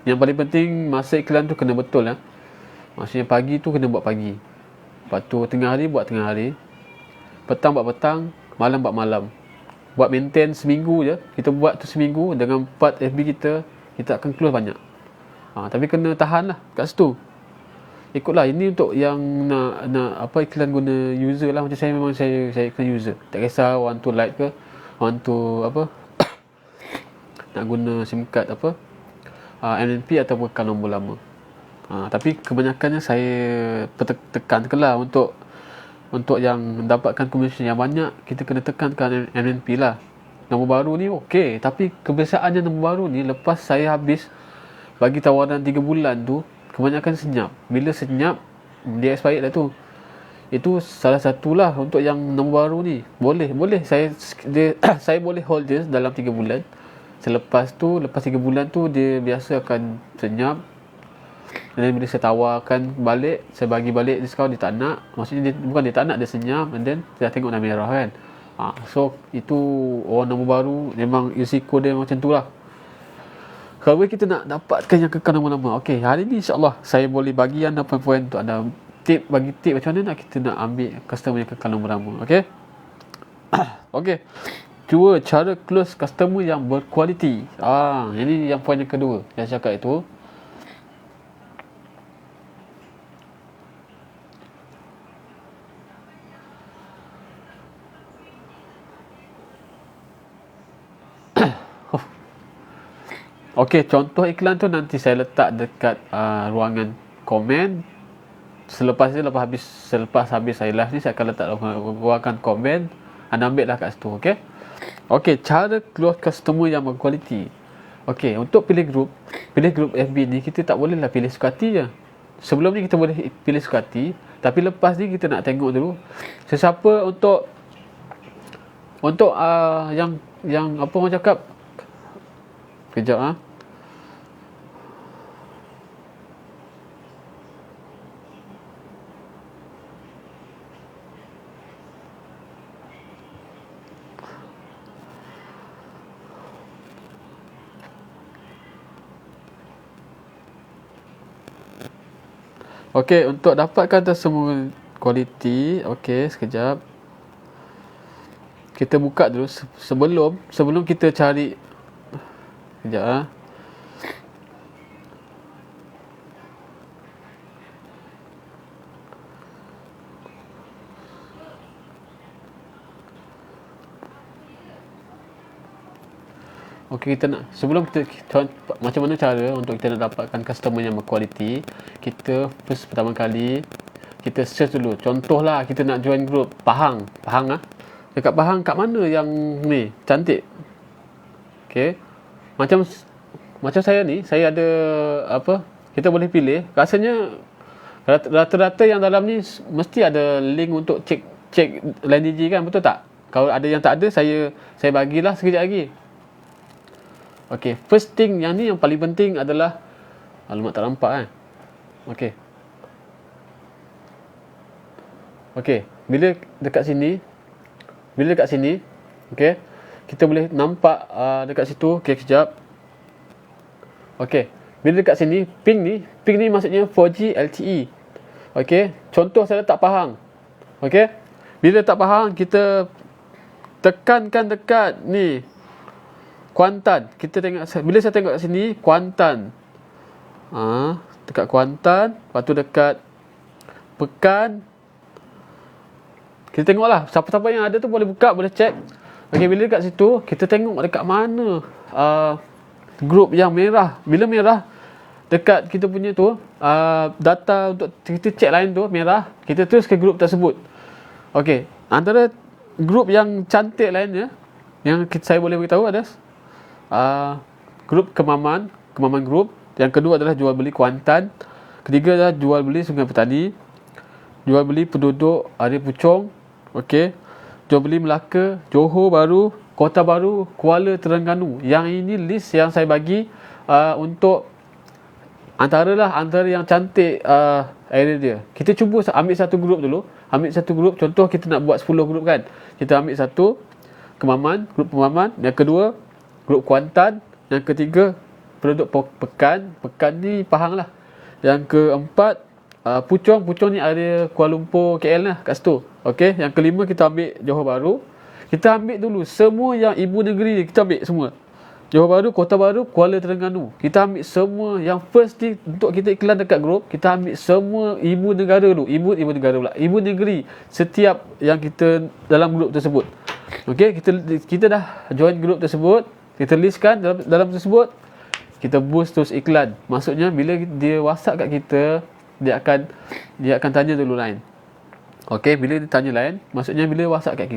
Yang paling penting masa iklan tu kena betul lah. Maksudnya pagi tu kena buat pagi. Lepas tu tengah hari buat tengah hari. Petang buat petang, malam buat malam. Buat maintain seminggu je. Kita buat tu seminggu dengan 4 FB kita akan close banyak. Tapi kena tahan lah kat situ. ikutlah. Ini untuk yang nak apa, iklan guna user lah. Macam saya memang saya iklan user, tak kisah want to like ke, want to apa nak guna SIM card apa, MNP ataupun kad nombor lama. Tapi kebanyakannya saya tekankan lah, untuk yang mendapatkan komisen yang banyak, kita kena tekankan MNP lah. Nombor baru ni okey, tapi kebiasaannya nombor baru ni, lepas saya habis bagi tawaran 3 bulan tu, kebanyakan senyap. Bila senyap, dia expired dah tu. Itu salah satulah untuk yang nombor baru ni. Boleh saya saya boleh hold dia dalam 3 bulan. Lepas 3 bulan tu dia biasa akan senyap. Dan bila saya tawarkan balik, saya bagi balik diskaun, dia tak nak. Maksudnya bukan dia tak nak, dia senyap, and then dia tengok dah merah kan. So itu orang nombor baru memang risiko dia macam tu lah. Kalau kita nak dapatkan yang kekal lama-lama, okey, hari ni insyaAllah saya boleh bagi anda poin-poin untuk anda bagi tip macam mana nak kita nak ambil customer yang kekal lama-lama. Okey. Okey. Dua cara close customer yang berkualiti. Ini yang poin yang kedua yang saya cakap itu. Okey, contoh iklan tu nanti saya letak dekat ruangan komen. Selepas habis saya live ni, saya akan letak ruangan komen. Anda ambil lah kat situ, okey? Okey, cara close customer yang berkualiti. Okey, untuk pilih grup FB ni, kita tak boleh lah pilih suka hati je. Sebelum ni kita boleh pilih suka hati, tapi lepas ni kita nak tengok dulu sesiapa untuk yang apa orang cakap. Kejap Okey, untuk dapatkan semua kualiti, okey, sekejap. Kita buka dulu sebelum kita cari. Sekejap Okey, kita nak macam mana cara untuk kita nak dapatkan customer yang berkualiti. Kita pertama kali kita search dulu. Contohlah kita nak join group Pahang dekat Pahang kat mana yang ni cantik. Okey, macam saya ni, saya ada apa, kita boleh pilih. Rasanya rata-rata yang dalam ni mesti ada link untuk cek line digi kan, betul tak? Kalau ada yang tak ada, saya bagilah sekejap lagi. Okey, first thing yang ni yang paling penting adalah, alamak tak nampak kan. Okey, bila dekat sini, okey, kita boleh nampak dekat situ. Okey, kejap. Okey, bila dekat sini ping ni maksudnya 4G LTE. Okey, contoh saya letak Pahang. Okey, bila letak Pahang, kita tekankan dekat ni Kuantan. Kita tengok, bila saya tengok kat sini Kuantan, dekat Kuantan, lepas tu dekat Pekan. Kita tengoklah siapa-siapa yang ada tu, boleh buka, boleh check. Okey, bila dekat situ kita tengok dekat mana grup yang merah. Bila merah dekat kita punya tu, data untuk kita check lain tu merah, kita terus ke grup tersebut. Okey, antara grup yang cantik lainnya yang saya boleh beritahu ada grup Kemaman Group. Yang kedua adalah jual beli Kuantan. Ketiga adalah jual beli Sungai Petani. Jual beli penduduk Area Puchong. Okey, jual beli Melaka, Johor Bahru, Kota Baru, Kuala Terengganu. Yang ini list yang saya bagi untuk antara yang cantik area dia. Kita cuba ambil satu grup dulu. Contoh kita nak buat 10 grup kan. Kita ambil satu grup Kemaman. Yang kedua grup Kuantan. Yang ketiga penduduk Pekan ni Pahang lah. Yang keempat Puchong ni area Kuala Lumpur, KL lah, kat situ. Okey, yang kelima kita ambil Johor Bahru. Kita ambil dulu semua yang ibu negeri, kita ambil semua. Johor Bahru, Kota Baru, Kuala Terengganu. Kita ambil semua yang first ni untuk kita iklan dekat grup, kita ambil semua ibu negara dulu. Ibu negara pula. Ibu negeri setiap yang kita dalam grup tersebut. Okey, kita dah join grup tersebut, kita listkan dalam tersebut, kita boost terus iklan. Maksudnya bila dia WhatsApp kat kita, dia akan tanya dulu line. Okey, bila dia tanya line, maksudnya bila WhatsApp kat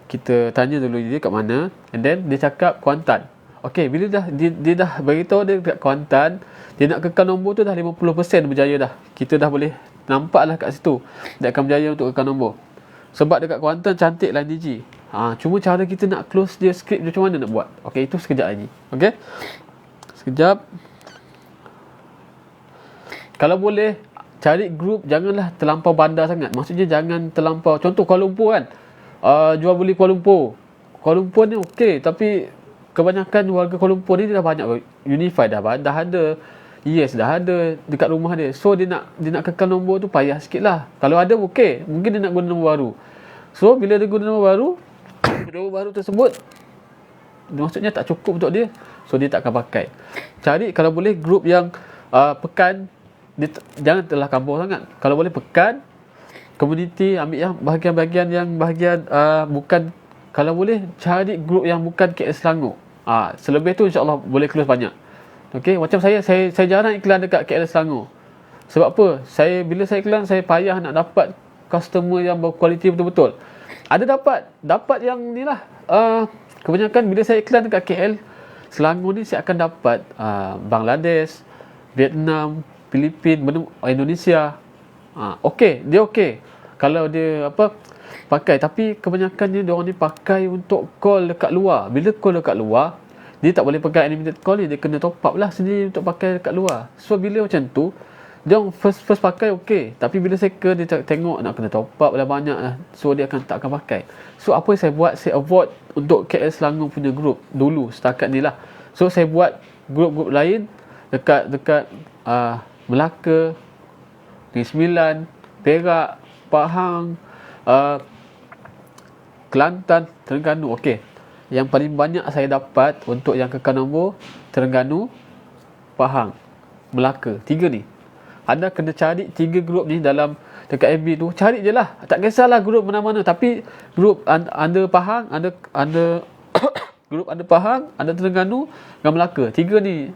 kita tanya dulu dia kat mana, and then dia cakap Kuantan. Okey, bila dia dah beritahu dia dekat Kuantan, dia nak kekal nombor tu dah 50% berjaya dah. Kita dah boleh nampak lah kat situ dia akan berjaya untuk kekal nombor. Sebab dekat Kuantan cantik line Digi. Cuma cara kita nak close dia skrip dia macam mana nak buat. Okey, itu sekejap lagi. Okey. Sekejap. Kalau boleh cari grup janganlah terlampau bandar sangat. Maksudnya jangan terlampau. Contoh Kuala Lumpur kan. Jual beli Kuala Lumpur. Kuala Lumpur ni okey, tapi kebanyakan warga Kuala Lumpur ni dia dah banyak Unify dah ada, Yes dah ada dekat rumah dia. So dia nak kekal nombor tu payah sikit lah. Kalau ada okey, mungkin dia nak guna nombor baru. So bila dia guna nombor baru, nombor baru tersebut maksudnya tak cukup untuk dia, so dia tak akan pakai. Cari kalau boleh grup yang pekan, jangan telah kampung sangat. Kalau boleh pekan, community, ambil yang bahagian-bahagian yang bukan. Kalau boleh cari grup yang bukan KL Selangor. Selebih tu insya-Allah boleh close banyak. Okey, macam saya jarang iklan dekat KL Selangor. Sebab apa? Bila saya iklan, saya payah nak dapat customer yang berkualiti betul-betul. Ada dapat yang ni lah. Kebanyakan bila saya iklan dekat KL Selangor ni, saya akan dapat Bangladesh, Vietnam, Filipina, Indonesia. Okey, dia okey. Kalau dia pakai, tapi kebanyakannya dia orang ni pakai untuk call dekat luar. Bila call dekat luar, dia tak boleh pakai unlimited call ni, dia kena top up lah sendiri untuk pakai dekat luar. So bila macam tu, dia orang first pakai okey, tapi bila second dia tengok nak kena top up dah banyak lah, so dia tak akan pakai. So apa yang saya buat, saya avoid untuk KL Selangor punya group dulu setakat ni lah. So saya buat grup-grup lain dekat Melaka, Negeri Sembilan, Perak, Pahang, Kelantan, Terengganu. Okey. Yang paling banyak saya dapat untuk yang kekal nombor Terengganu, Pahang, Melaka. 3 ni. Anda kena cari 3 grup ni dekat FB tu. Cari je lah. Tak kisahlah grup mana-mana, tapi grup anda Pahang, anda grup anda Pahang, anda Terengganu dengan Melaka. 3 ni.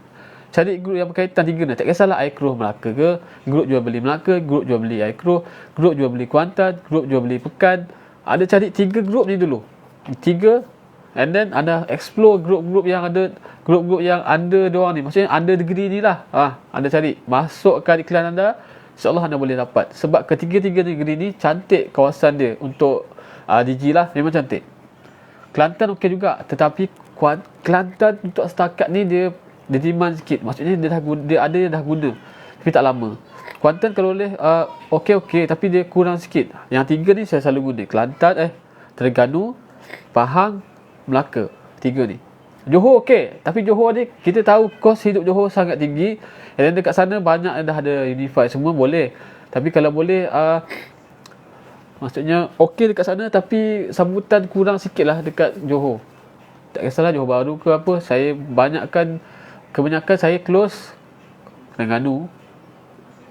Cari grup yang berkaitan 3 ni. Tak kisahlah iCrow Melaka ke, grup jual beli Melaka, grup jual beli iCrow, grup jual beli Kuantan, grup jual beli Pekan. Ada cari 3 grup ni dulu. 3, and then anda explore grup-grup yang under diorang ni. Maksudnya under degree ni lah. Anda cari, masukkan iklan anda, insyaAllah anda boleh dapat. Sebab ketiga-tiga negeri ni cantik kawasan dia untuk Digi lah, memang cantik. Kelantan okey juga, tetapi Kelantan untuk setakat ni dia demand sikit. Maksudnya dia dah guna tapi tak lama. Kuantan kalau boleh okey, tapi dia kurang sikit. Yang 3 ni saya selalu guna. Kelantan, Terengganu, Pahang, Melaka. 3 ni. Johor okey, tapi Johor ni kita tahu kos hidup Johor sangat tinggi. Dan dekat sana banyak dah ada Unify semua boleh. Tapi kalau boleh maksudnya okey dekat sana, tapi sambutan kurang sikit lah dekat Johor. Tak kisahlah Johor Bahru ke apa, kebanyakan saya close Terengganu,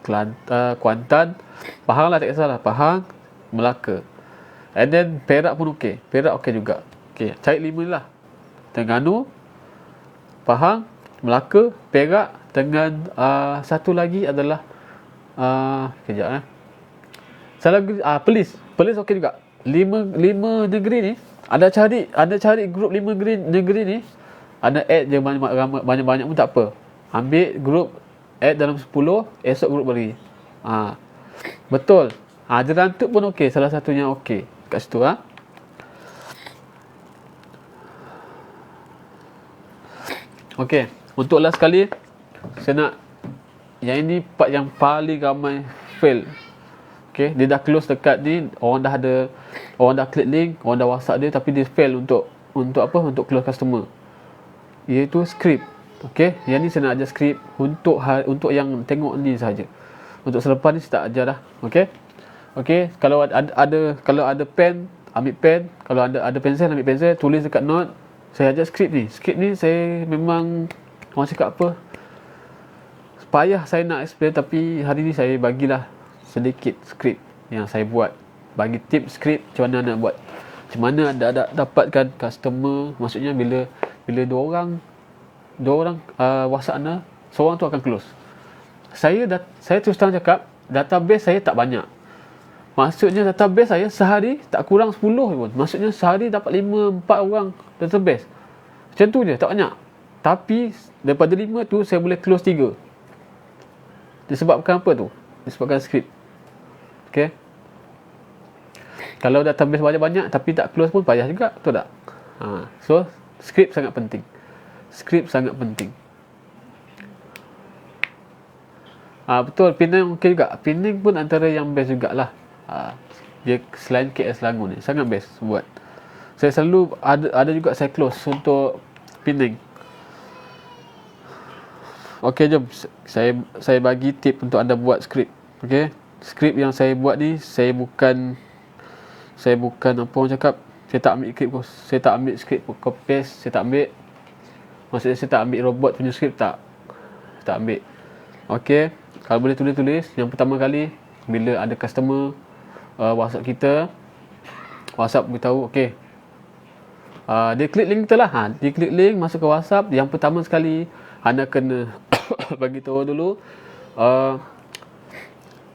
Kelantan, Kuantan, Pahang lah, tak kisahlah, Pahang, Melaka. And then Perak pun okey. Perak okey juga. Okey, cari 5 ni lah. Terengganu, Pahang, Melaka, Perak dengan satu lagi adalah kejap Perlis. Perlis okey juga. 5 negeri ni anda cari grup 5 negeri ni, anda add je banyak-banyak pun tak apa. Ambil grup, add dalam 10, esok grup beri. Betul. Jerantuk pun okey, salah satunya okey kat situ. Okey, untuk last kali saya nak, yang ini part yang paling ramai fail. Okey, dia dah close dekat ni, orang dah klik link, orang dah WhatsApp dia, tapi dia fail untuk close customer. Iaitu skrip. Okey, yang ni saya nak ajar skrip untuk yang tengok ni saja. Untuk selepas ni saya tak ajar dah. Okey, kalau ada pen, ambil pen. Kalau ada pensel, ambil pensel, tulis dekat note. Saya ajar skrip ni saya memang orang cakap apa, payah saya nak explain, tapi hari ni saya bagilah sedikit skrip yang saya buat, bagi tips skrip macam mana nak buat, macam mana ada dapatkan customer. Maksudnya bila dua orang WhatsApp anda, seorang tu akan close. Saya terus terang cakap, database saya tak banyak. Maksudnya database saya sehari tak kurang 10 pun. Maksudnya sehari dapat 5-4 orang database. Macam tu je, tak banyak. Tapi daripada 5 tu saya boleh close 3. Disebabkan apa tu? Disebabkan skrip. Okay. Kalau database banyak-banyak tapi tak close pun payah juga, betul tak? So skrip sangat penting. Skrip sangat penting. Betul, Penang okey juga. Penang pun antara yang best jugalah. Dia selain KL Selangor ni sangat best buat. Saya selalu ada juga saya close untuk Penang. Okey, jom saya bagi tip untuk anda buat skrip. Okey, skrip yang saya buat ni saya bukan apa orang cakap, saya tak ambil skrip copy paste, saya tak ambil. Maksudnya saya tak ambil robot punya skrip, tak ambil. Okey, kalau boleh tulis yang pertama kali bila ada customer WhatsApp kita, WhatsApp beritahu okey, dia klik link kita lah. Dia klik link masuk ke WhatsApp. Yang pertama sekali anda kena bagi tahu dulu,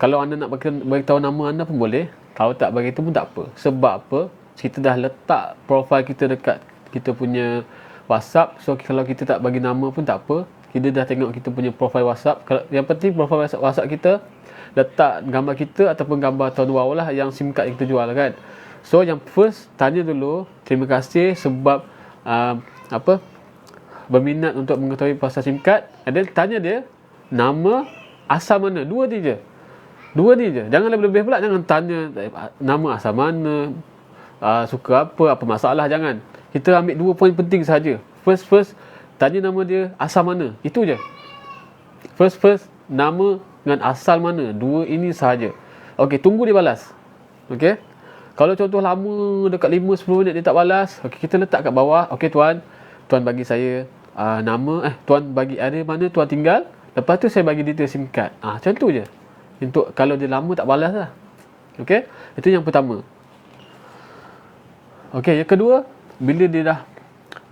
kalau anda nak bagi tahu nama anda pun boleh, kalau tak bagi tu pun tak apa. Sebab apa? Kita dah letak profil kita dekat kita punya WhatsApp. So kalau kita tak bagi nama pun tak apa, kita dah tengok kita punya profil WhatsApp. Yang penting profil WhatsApp kita letak gambar kita ataupun gambar tahun wow lah, yang SIM card yang kita jual kan. So yang first, tanya dulu terima kasih sebab berminat untuk mengetahui pasal SIM card. And then tanya dia nama, asal mana. Dua ni je. Jangan lebih-lebih pula. Jangan tanya nama, asal mana, suka apa masalah. Jangan. Kita ambil 2 poin penting sahaja. First tanya nama dia, asal mana. Itu je. First nama dengan asal mana. 2 ini sahaja. Okey, tunggu dia balas. Okey. Kalau contoh lama dekat 5-10 minit dia tak balas, okey, kita letak kat bawah. Okey tuan bagi saya nama, tuan bagi area mana tuan tinggal. Lepas tu saya bagi detail SIM card. Macam tu je. Untuk kalau dia lama tak balas lah. Okey, itu yang pertama. Okey, yang kedua, bila dia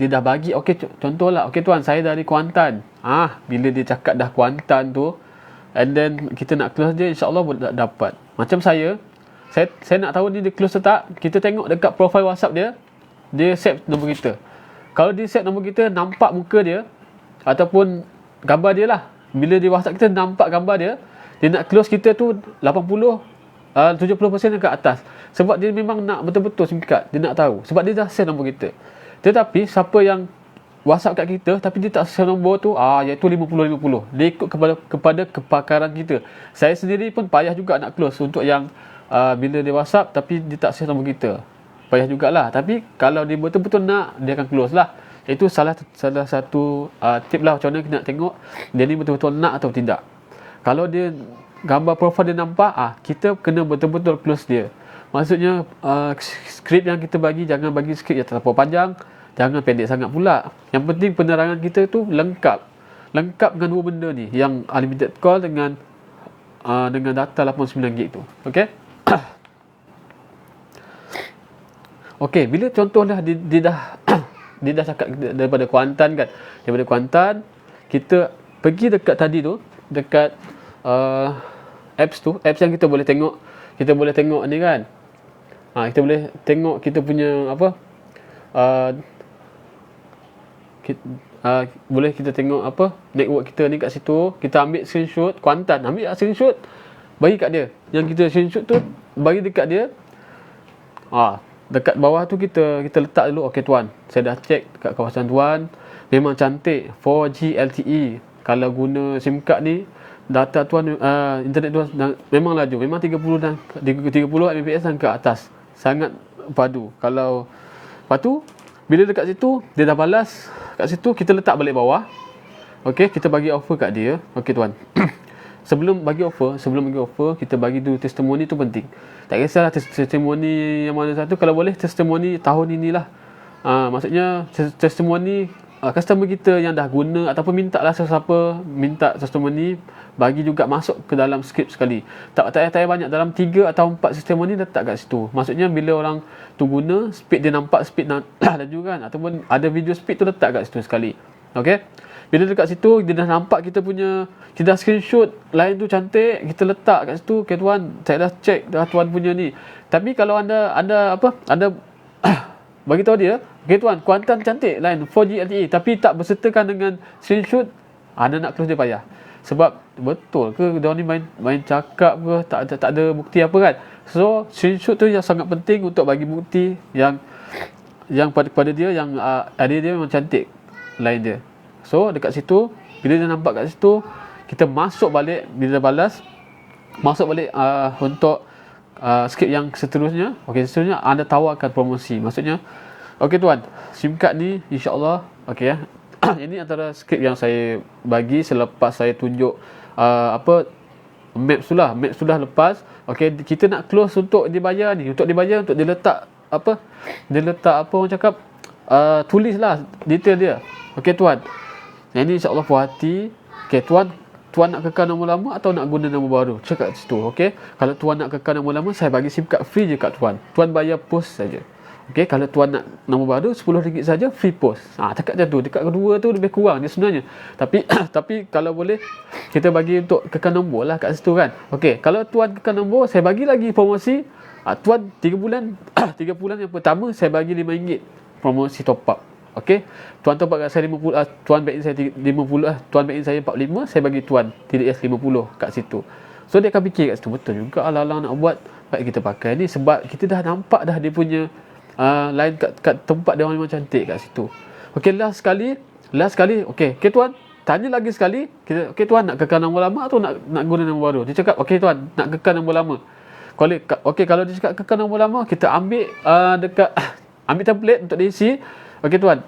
dah bagi, okey, contohlah, okey tuan saya dari Kuantan. Bila dia cakap dah Kuantan tu, and then kita nak close dia, insya-Allah boleh dapat. Macam saya nak tahu dia close atau tak, kita tengok dekat profil WhatsApp dia save nombor kita. Kalau dia save nombor kita, nampak muka dia ataupun gambar dia lah. Bila di WhatsApp kita nampak gambar dia nak close kita tu 70% dekat atas. Sebab dia memang nak betul-betul SIM card, dia nak tahu. Sebab dia dah save nombor kita. Tetapi siapa yang WhatsApp kat kita tapi dia tak save nombor tu, iaitu 50-50. Dia ikut kepada kepakaran kita. Saya sendiri pun payah juga nak close untuk yang bila dia WhatsApp tapi dia tak save nombor kita. Payah jugalah. Tapi kalau dia betul-betul nak, dia akan close lah. Itu salah satu tip lah, macam mana kita nak tengok dia ni betul-betul nak atau tidak. Kalau dia gambar profil dia nampak, kita kena betul-betul close dia. Maksudnya skrip yang kita bagi, jangan bagi skrip yang terlalu panjang, jangan pendek sangat pula. Yang penting penerangan kita tu lengkap dengan 2 benda ni, yang unlimited call dengan data 89GB tu. Okey. Okey, bila contohlah dia dah cakap daripada Kuantan kan. Daripada Kuantan, kita pergi dekat tadi tu, dekat apps yang kita boleh tengok ni kan. Kita boleh tengok kita punya boleh kita tengok network kita ni kat situ. Kita ambil screenshot Kuantan, screenshot bagi kat dia. Yang kita screenshot tu bagi dekat dia. Dekat bawah tu kita letak dulu, okey tuan, saya dah check dekat kawasan tuan, memang cantik 4G LTE. Kalau guna SIM card ni, data tuan, internet tuan memang laju, memang 30 Mbps dan ke atas. Sangat padu. Kalau lepas tu bila dekat situ dia dah balas kat situ, kita letak balik bawah. Okey, kita bagi offer kat dia. Okey tuan. Sebelum bagi offer, kita bagi dulu testimoni tu penting. Tak kisahlah testimoni yang mana satu, kalau boleh testimoni tahun inilah. Maksudnya testimoni customer kita yang dah guna ataupun minta lah sesiapa minta testimoni, bagi juga masuk ke dalam skrip sekali. Tak payah banyak, dalam 3 atau 4 testimoni letak kat situ. Maksudnya bila orang tu guna, speed dia nampak, speed laju kan, ataupun ada video speed tu letak kat situ sekali. Okey. Bila dekat situ dia dah nampak kita punya, kita dah screenshot line tu cantik, kita letak kat situ. Okay tuan, saya dah check dah tuan punya ni. Tapi kalau anda bagi tahu dia, okay tuan, Kuantan cantik line 4G LTE, tapi tak bersertakan dengan screenshot, anda nak close dia payah. Sebab betul ke dia ni main cakap ke, tak ada bukti apa kan. So screenshot tu yang sangat penting untuk bagi bukti yang pada dia, yang adik dia memang cantik line dia. So dekat situ, bila dia nampak kat situ, kita masuk balik, bila balas masuk balik untuk skrip yang seterusnya. Okey, seterusnya anda tawarkan promosi. Maksudnya, okey tuan, SIM card ni insya-Allah okey ya. Ini antara skrip yang saya bagi selepas saya tunjuk Maps tu dah lepas. Okey, kita nak close untuk dibayar ni, untuk dia letak orang cakap tulislah detail dia. Okey tuan, yang ni insya-Allah puas hati. Okey tuan nak kekal nombor lama atau nak guna nombor baru? Cakap kat situ. Okey, kalau tuan nak kekal nombor lama, saya bagi SIM card free je kat tuan. Tuan bayar post saja. Okey, kalau tuan nak nombor baru, RM10 saja free post. Cakap macam tu. Dekat kedua tu lebih kurang dia sebenarnya. Tapi tapi kalau boleh kita bagi untuk kekal nombor lah kat situ kan. Okey, kalau tuan kekal nombor, saya bagi lagi promosi. Tuan 3 bulan 3 bulan yang pertama saya bagi RM5 promosi top up. Okey, tuan top up kat saya 50, tuan back in saya 50, tuan back in saya 45, saya bagi tuan TDS 50 kat situ. So dia akan fikir kat situ, betul juga ala-ala nak buat, baik kita pakai ni sebab kita dah nampak dah dia punya line kat tempat dia orang memang cantik kat situ. Okey, last sekali. Okey tuan, tanya lagi sekali. Okey tuan, nak kekal nombor lama atau nak guna nombor baru? Dia cakap okey tuan, nak kekal nombor lama. Kalau dia cakap kekal nombor lama, kita ambil ambil template untuk diisi. Okey tuan,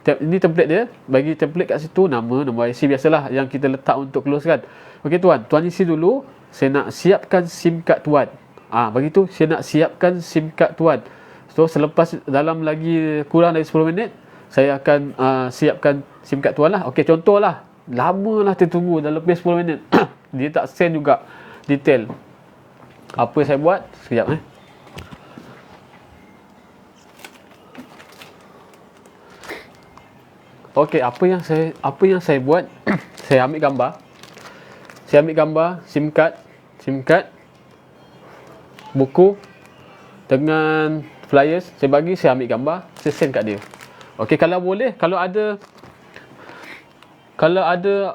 ini template dia, bagi template kat situ, nama, nombor IC biasalah yang kita letak untuk close kan. Okey tuan isi dulu, saya nak siapkan SIM card tuan. Bagi tu saya nak siapkan SIM card tuan. So selepas dalam lagi kurang dari 10 minit, saya akan siapkan SIM card tuan lah. Okey, contohlah lama lah tertunggu, dah lebih 10 minit. Dia tak send juga detail. Apa saya buat? Sekejap Okey, apa yang saya buat? Saya ambil gambar SIM card, buku dengan flyers. Saya ambil gambar, saya send kat dia. Okey, kalau boleh, kalau ada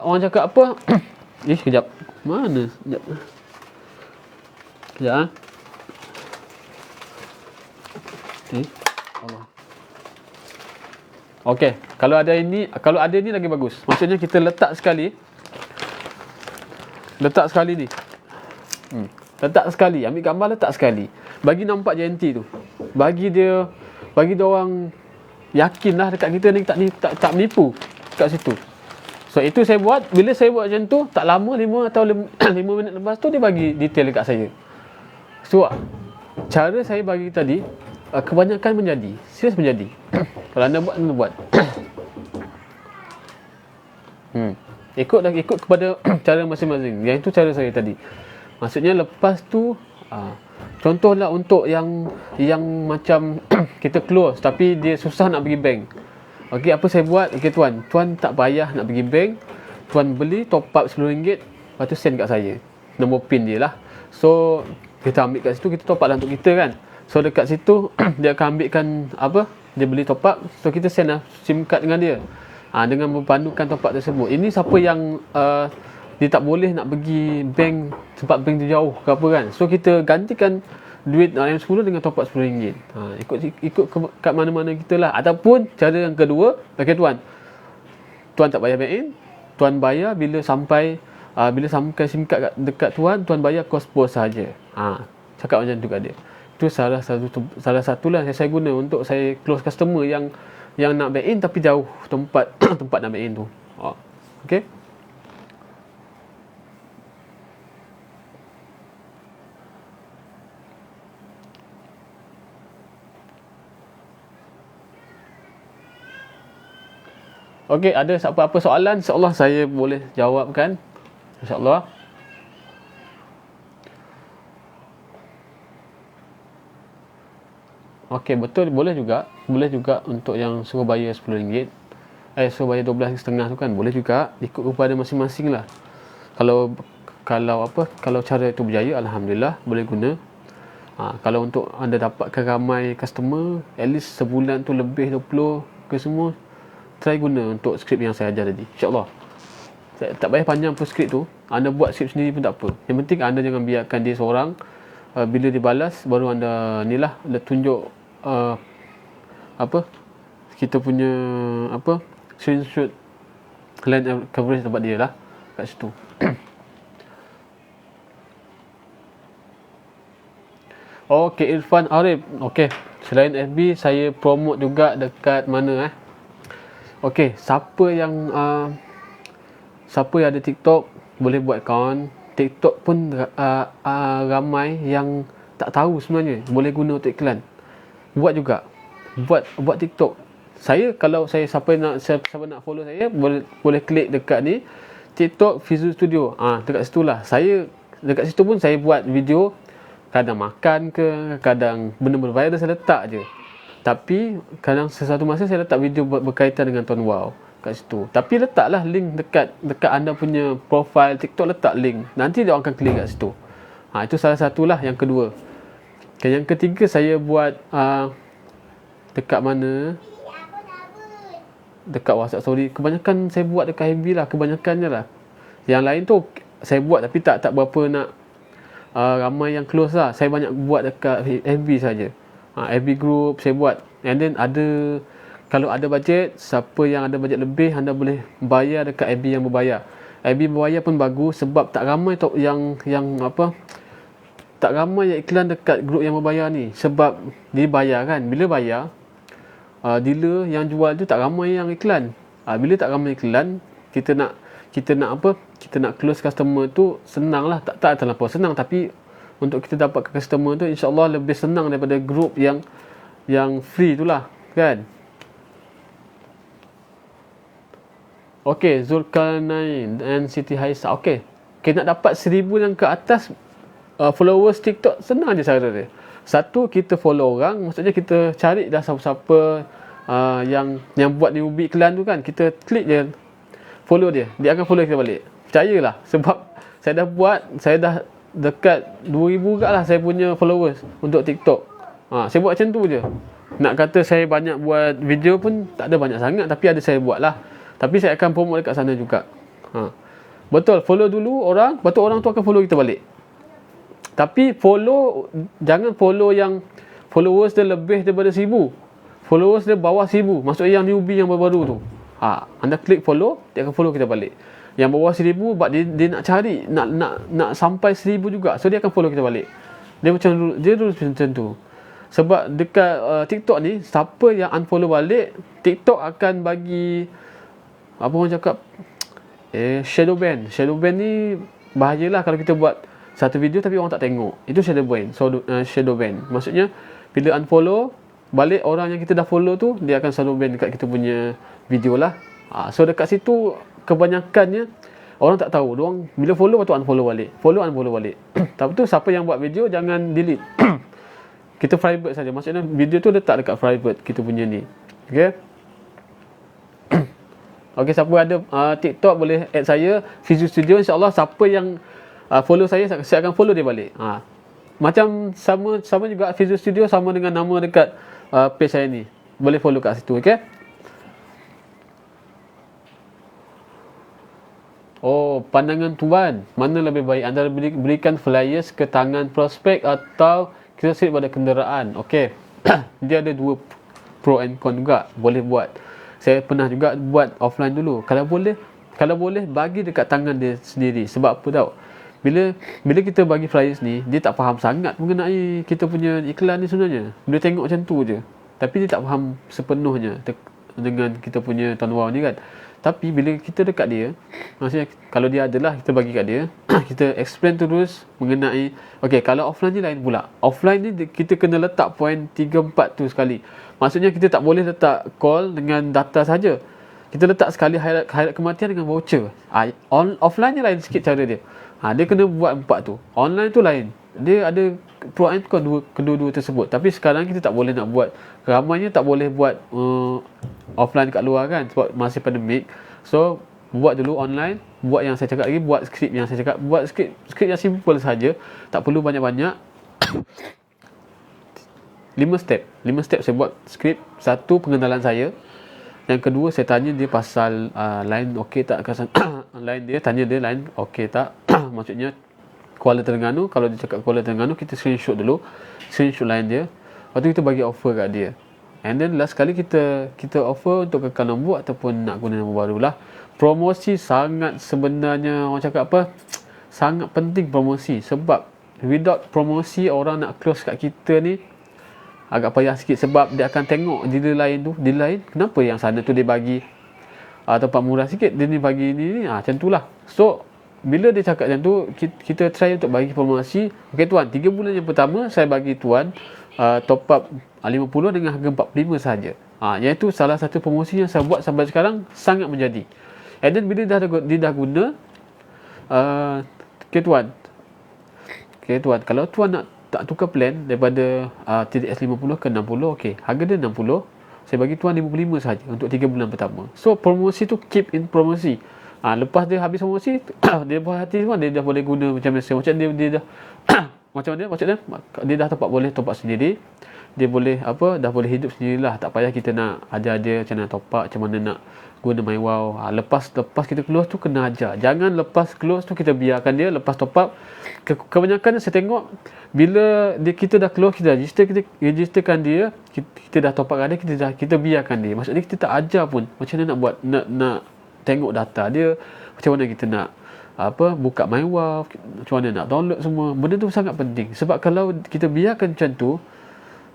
orang cakap apa? Sekejap. Mana? Sekejap. Allah. Okey, kalau ada ini lagi bagus. Maksudnya kita letak sekali ni. Letak sekali, ambil gambar, letak sekali. Bagi nampak JNT tu. Bagi dia orang yakinlah dekat kita ni tak menipu kat situ. So itu saya buat. Bila saya buat macam tu, tak lama 5 atau 5 minit lepas tu dia bagi detail dekat saya. So cara saya bagi tadi kebanyakan menjadi. Serius menjadi. Kalau anda buat. Ikut kepada cara masing-masing. Yang itu cara saya tadi. Maksudnya lepas tu contohlah untuk yang macam kita close tapi dia susah nak pergi bank. Okey, apa saya buat? Okey tuan tak payah nak pergi bank. Tuan beli top up RM10, lepas tu send kat saya. Nombor PIN dia lah. So kita ambil kat situ, kita top up lah untuk kita kan. So dekat situ dia akan ambilkan dia beli top up. So kita send lah SIM card dengan dia. Dengan berpandukan top up tersebut. Ini siapa yang dia tak boleh nak pergi bank sebab bank tu jauh ke apa kan. So kita gantikan duit RM10 dengan top up RM10. Ikut kat mana-mana kita lah. Ataupun cara yang kedua, okey tuan tak payah bank in. Tuan bayar bila sampai SIM card dekat tuan bayar kos pos saja. Cakap macam tu kat dia. Itu salah satulah yang saya guna untuk saya close customer yang nak back in tapi jauh tempat nak back in tu. Okey. Okey, ada apa-apa soalan, insya-Allah saya boleh jawabkan. Insya-Allah. Okey, betul, boleh juga. Boleh juga untuk yang suruh bayar RM10. Suruh bayar 12.5 tu kan, boleh juga, ikut kepada masing-masing lah. Kalau kalau cara itu berjaya, alhamdulillah, boleh guna. Kalau untuk anda dapatkan ramai customer, at least sebulan tu lebih 20 ke semua, try guna untuk skrip yang saya ajar tadi, insya-Allah. Tak payah panjang pun skrip tu, anda buat skrip sendiri pun tak apa. Yang penting anda jangan biarkan dia seorang. Bila dibalas, baru anda ni lah, tunjuk kita punya screenshot land coverage tempat dia lah kat situ. Okey, Irfan Arif. Okey, selain FB, saya promote juga dekat mana Okey, siapa yang ada TikTok, boleh buat akaun. TikTok pun ramai yang tak tahu sebenarnya boleh guna untuk iklan. Buat juga. Buat TikTok. Kalau siapa nak follow saya, boleh klik dekat ni, TikTok Visual Studio. Dekat situlah. Dekat situ pun saya buat video, kadang makan ke, kadang benda-benda viral saya letak je. Tapi kadang sesuatu masa saya letak video berkaitan dengan Tuan Wow kat situ. Tapi letaklah link dekat anda punya profile TikTok, letak link. Nanti dia orang akan klik kat situ. Itu salah satulah. Yang kedua. Yang ketiga, saya buat dekat mana? Dekat WhatsApp story. Kebanyakan saya buat dekat FB lah, kebanyakannya lah. Yang lain tu saya buat tapi tak berapa nak ramai yang close lah. Saya banyak buat dekat FB saja. FB group saya buat. And then kalau ada bajet, siapa yang ada bajet lebih, anda boleh bayar dekat FB yang berbayar. FB berbayar pun bagus sebab tak ramai tak ramai yang iklan dekat grup yang berbayar ni. Sebab dia bayar kan. Bila bayar, dealer yang jual tu tak ramai yang iklan. Bila tak ramai iklan, kita nak close customer tu senang lah. Tak terlampau senang, tapi untuk kita dapatkan customer tu insya-Allah lebih senang daripada grup yang free tu lah kan. Okey, Zulkarnain and Siti Haisa. Okey, nak dapat 1000 yang ke atas followers TikTok, senang je cara dia. Satu, kita follow orang. Maksudnya kita cari dah siapa-siapa yang buat newbie iklan tu kan. Kita klik je, follow dia akan follow kita balik. Percayalah, sebab saya dah dekat 2000 lah saya punya followers untuk TikTok. Saya buat macam tu je. Nak kata saya banyak buat video pun tak ada banyak sangat, tapi ada saya buat lah. Tapi saya akan promote dekat sana juga. Betul, follow dulu orang, lepas tu orang tu akan follow kita balik. Tapi jangan follow yang followers dia lebih daripada 1000. Followers dia bawah 1000, maksudnya yang newbie yang baru-baru tu. Anda klik follow, dia akan follow kita balik. Yang bawah 1000, sebab dia nak cari, nak sampai 1000 juga. So dia akan follow kita balik. Dia dulu macam tu. Sebab dekat TikTok ni, siapa yang unfollow balik, TikTok akan bagi apa orang cakap, shadow ban. Shadow ban ni bahayalah kalau kita buat satu video tapi orang tak tengok. Itu shadow ban. Shadow ban maksudnya bila unfollow balik orang yang kita dah follow tu, dia akan shadow ban dekat kita punya video lah. So dekat situ kebanyakannya orang tak tahu. Diorang bila follow lepas tu unfollow balik. Follow unfollow balik. Tapi tu siapa yang buat video jangan delete. Kita private saja. Maksudnya video tu letak dekat private kita punya ni. Okey. Okey, siapa ada TikTok boleh add saya Visual Studio, insya-Allah siapa yang follow saya akan follow dia balik. Macam sama juga Visual Studio, sama dengan nama dekat page saya ni. Boleh follow kat situ, okey? Pandangan tuan, mana lebih baik antara berikan flyers ke tangan prospek atau kita set pada kenderaan? Okey. Dia ada dua pro and con juga. Boleh buat. Saya pernah juga buat offline dulu. Kalau boleh bagi dekat tangan dia sendiri. Sebab apa tahu? Bila kita bagi flyers ni, dia tak faham sangat mengenai kita punya iklan ni sebenarnya. Dia tengok macam tu je. Tapi dia tak faham sepenuhnya dengan kita punya Tuan Wow ni kan. Tapi bila kita dekat dia, maksudnya kalau dia adalah, kita bagi kat dia, kita explain terus mengenai, okey, kalau offline ni lain pula. Offline ni kita kena letak point 3-4 tu sekali. Maksudnya kita tak boleh letak call dengan data saja. kita letak sekali highlight kematian dengan voucher. Offline ni lain sikit cara dia. Dia kena buat 4 tu. Online tu lain. Dia ada pro and con kedua-dua tersebut. Tapi sekarang kita tak boleh nak buat, ramainya tak boleh buat offline kat luar kan, sebab masih pandemik. So buat dulu online, buat yang saya cakap lagi, buat skrip yang saya cakap, buat skrip yang simple saja, tak perlu banyak-banyak. 5 step saya buat skrip. Satu, pengenalan saya. Yang kedua, saya tanya dia pasal line okey tak, line dia, tanya dia line okey tak. Maksudnya Kuala Terengganu, kalau dia cakap Kuala Terengganu, kita screenshot dulu, screenshot line dia. Lepas tu kita bagi offer kat dia. And then last kali kita offer untuk kekal nombor ataupun nak guna nombor baru lah. Promosi sangat, sebenarnya orang cakap apa, sangat penting promosi. Sebab without promosi, orang nak close kat kita ni agak payah sikit. Sebab dia akan tengok dealer lain, kenapa yang sana tu dia bagi tempat murah sikit, dia ni bagi ni, macam tu lah. So bila dia cakap macam tu, kita try untuk bagi promosi. Okay tuan, 3 bulan yang pertama saya bagi tuan top up 50 dengan harga 45 sahaja. Iaitu salah satu promosi yang saya buat sampai sekarang, sangat menjadi. And then bila dia dah guna, okay tuan, kalau tuan nak tak tukar plan daripada TDS 50 ke 60, okey, harga dia 60, saya bagi tuan 55 sahaja untuk 3 bulan pertama. So promosi tu keep in promosi. Lepas dia habis promosi, dia buat hati semua, dia dah boleh guna macam biasa. Macam dia dah macam mana maksudnya, dia dah boleh top up sendiri. Dia boleh dah boleh hidup sendirilah. Tak payah kita nak ajar dia macam mana top up, macam mana nak guna MyWow. Lepas kita close tu kena ajar. Jangan lepas close tu kita biarkan dia lepas top up. Kebanyakan saya tengok, bila kita dah close, kita registerkan dia, kita dah top up kat dia, kita biarkan dia. Maksudnya kita tak ajar pun macam mana nak buat, nak tengok data dia, macam mana kita nak buka MyWow, macam mana nak download semua. Benda tu sangat penting. Sebab kalau kita biarkan macam tu,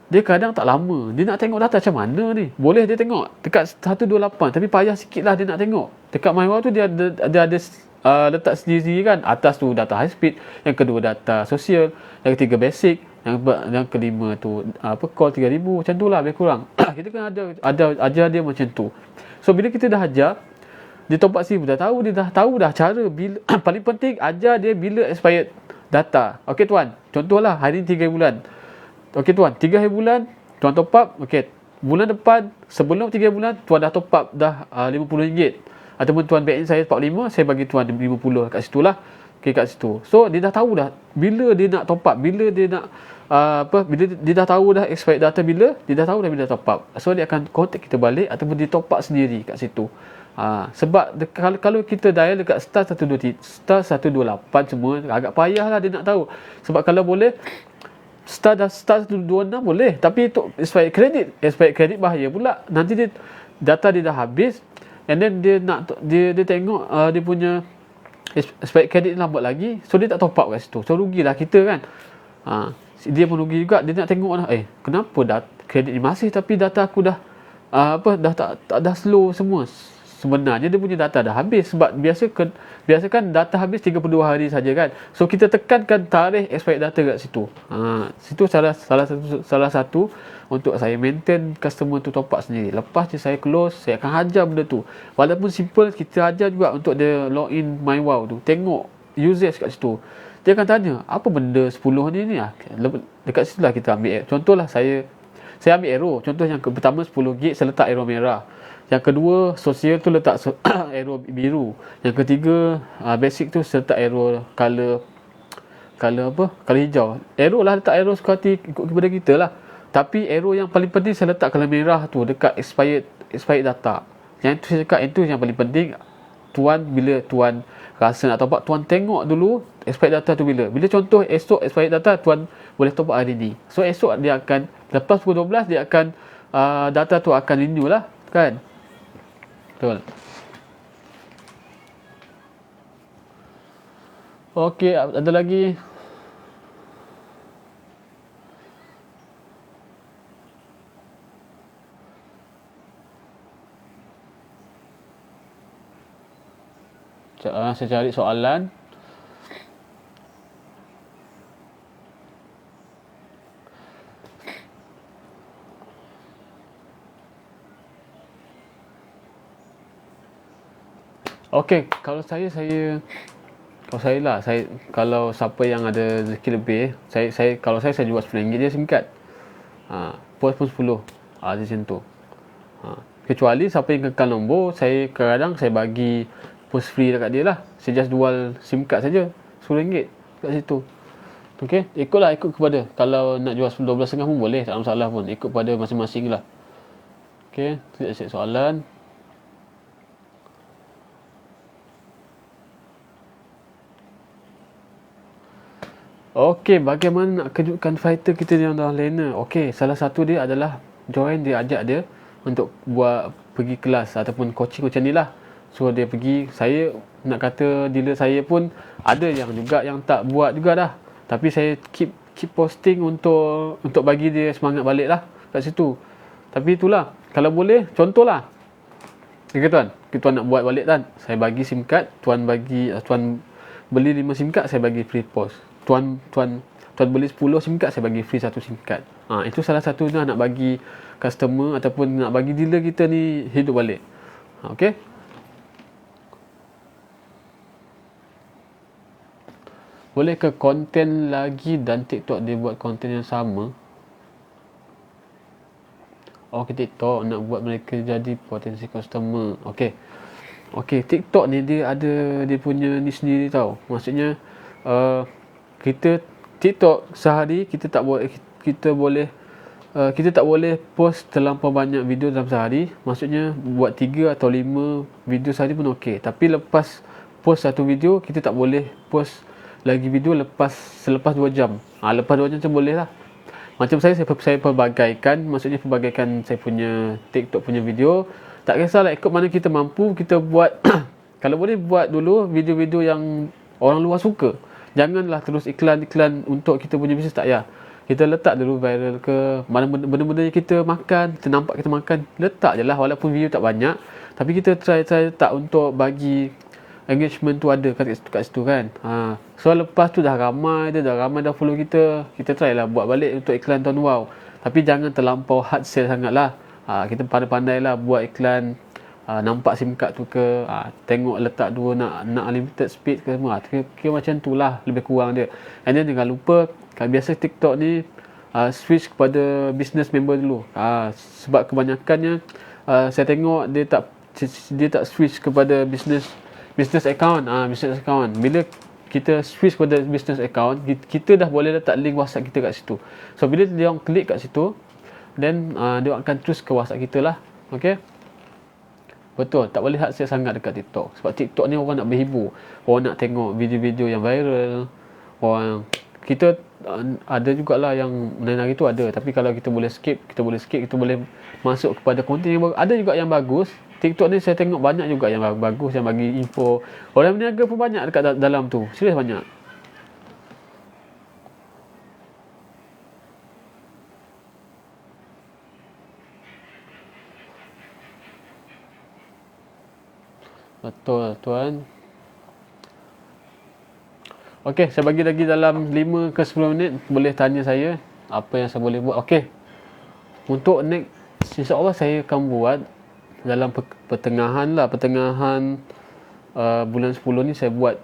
dia kadang tak lama. Dia nak tengok data macam mana ni. Boleh dia tengok dekat 128, tapi payah sikit lah dia nak tengok. Dekat MyWow tu dia ada letak sendiri kan. Atas tu data high speed, yang kedua data sosial, yang ketiga basic, yang kelima tu call 3000, macam tu lah lebih kurang. Kita kan ada ajar dia macam tu. So bila kita dah ajar, dia top up sini dah tahu dah cara. Bila paling penting ajar dia bila expired data. Okey tuan, contohlah hari ni 3 bulan. Okey tuan, 3 hari bulan tuan top up. Okey, bulan depan sebelum 3 bulan tuan dah top up dah RM50. Ataupun tuan back in saya 45, saya bagi tuan 50 kat situ lah. Okey, kat situ. So dia dah tahu dah bila dia nak top up, bila dia nak bila dia dah tahu dah expired data, bila dia dah tahu dah bila top up. So dia akan contact kita balik ataupun dia top up sendiri kat situ. Sebab kalau kita dial dekat star 128 semua, agak payah lah dia nak tahu. Sebab kalau boleh star 126 boleh, tapi untuk expired credit bahaya pula. Nanti data dia dah habis, and then dia tengok dia punya expired credit lambat lagi, so dia tak top up kat situ. So rugilah kita kan. Dia pun rugi juga. Dia nak tengok lah, kenapa kredit ni masih, tapi data aku dah dah slow semua. Sebenarnya dia punya data dah habis. Sebab biasa kan data habis 32 hari saja kan. So kita tekankan tarikh expired data kat situ. Situ salah satu untuk saya maintain customer tu top up sendiri. Lepas je saya close, saya akan ajar benda tu. Walaupun simple, kita ajar juga untuk dia login MyWow tu. Tengok usage kat situ. Dia akan tanya, apa benda 10 ni? Dekat situ lah kita ambil. Contohlah saya ambil arrow. Contoh yang pertama 10 gig, saya letak arrow merah. Yang kedua sosial tu letak arrow biru. Yang ketiga basic tu saya letak arrow color hijau. Arrow lah, letak arrow suka hati ikut kepada kita lah. Tapi arrow yang paling penting saya letak color merah tu dekat expired data. Yang tu saya cakap, itu yang paling penting. Tuan, bila tuan rasa nak top up, tuan tengok dulu expired data tu bila contoh esok expired data, tuan boleh top up hari ni. So esok dia akan, lepas pukul 12 dia akan data tu akan renew lah kan. Betul. Okey, ada lagi? Saya cari soalan. Okey, kalau saya lah, kalau siapa yang ada rezeki lebih, kalau saya jual RM10 je SIM card. Post pun 10. Macam tu. Kecuali siapa yang kekal nombor, kadang-kadang saya bagi post free dekat dia lah. Saya just jual SIM card saja, RM10 kat situ. Okey, ikut kepada. Kalau nak jual 12.5 pun boleh, tak ada masalah pun. Ikut pada masing-masing lah. Okey, tidak siap soalan. Okey, bagaimana nak kejutkan fighter kita yang dah lena? Okey, salah satu dia adalah join, dia ajak dia untuk buat pergi kelas ataupun coaching macam ni lah. So dia pergi, saya nak kata dealer saya pun ada yang juga yang tak buat juga dah. Tapi saya keep posting untuk bagi dia semangat balik lah kat situ. Tapi itulah, kalau boleh, contohlah. Okay, tuan nak buat balik kan? Saya bagi SIM card, tuan beli 5 SIM card, saya bagi free post. Tuan beli 10 SIM card, saya bagi free 1 SIM card. Itu salah satunya nak bagi customer ataupun nak bagi dealer kita ni hidup balik. Okey. Boleh ke konten lagi dan TikTok dia buat konten yang sama? TikTok nak buat mereka jadi potensi customer. Okey, TikTok ni dia ada dia punya ni sendiri tau. Maksudnya kita TikTok sehari kita tak boleh post terlampau banyak video dalam sehari. Maksudnya buat 3 atau 5 video sehari pun okey. Tapi lepas post satu video, kita tak boleh post lagi video selepas 2 jam. Lepas 2 jam macam boleh lah. Macam saya pelbagaikan, maksudnya pelbagaikan saya punya TikTok punya video. Tak kisahlah ikut mana kita mampu, kita buat kalau boleh buat dulu video-video yang orang luar suka. Janganlah terus iklan-iklan untuk kita punya bisnes, tak payah. Kita letak dulu viral ke, mana benda-benda yang kita makan, kita nampak kita makan, letak je lah walaupun video tak banyak. Tapi kita try letak untuk bagi engagement tu ada kat situ kan. So lepas tu dah ramai dah follow kita try lah buat balik untuk iklan Tuan Wow. Tapi jangan terlampau hard sell sangat lah. Kita pandai-pandai lah buat iklan. Nampak SIM card tu ke, tengok letak dua nak unlimited speed ke semua. Kira macam tu lah lebih kurang dia. And then jangan lupa, biasa TikTok ni switch kepada business member dulu. Sebab kebanyakannya saya tengok dia tak switch kepada business account. Business account. Bila kita switch kepada business account, kita dah boleh letak link WhatsApp kita kat situ. So bila dia orang klik kat situ, then dia akan terus ke WhatsApp kita lah. Okay. Betul, tak boleh hard sell sangat dekat TikTok. Sebab TikTok ni orang nak berhibur. Orang nak tengok video-video yang viral. Orang kita ada jugalah yang menari tu ada. Tapi kalau kita boleh skip, kita boleh masuk kepada konten yang bagus. Ada juga yang bagus. TikTok ni saya tengok banyak juga yang bagus, yang bagi info. Orang berniaga pun banyak dekat dalam tu. Serius banyak. Betul tuan. Okey, saya bagi lagi dalam 5 ke 10 minit. Boleh tanya saya apa yang saya boleh buat. Okey. Untuk next, insya-Allah saya akan buat dalam pertengahan bulan 10 ni saya buat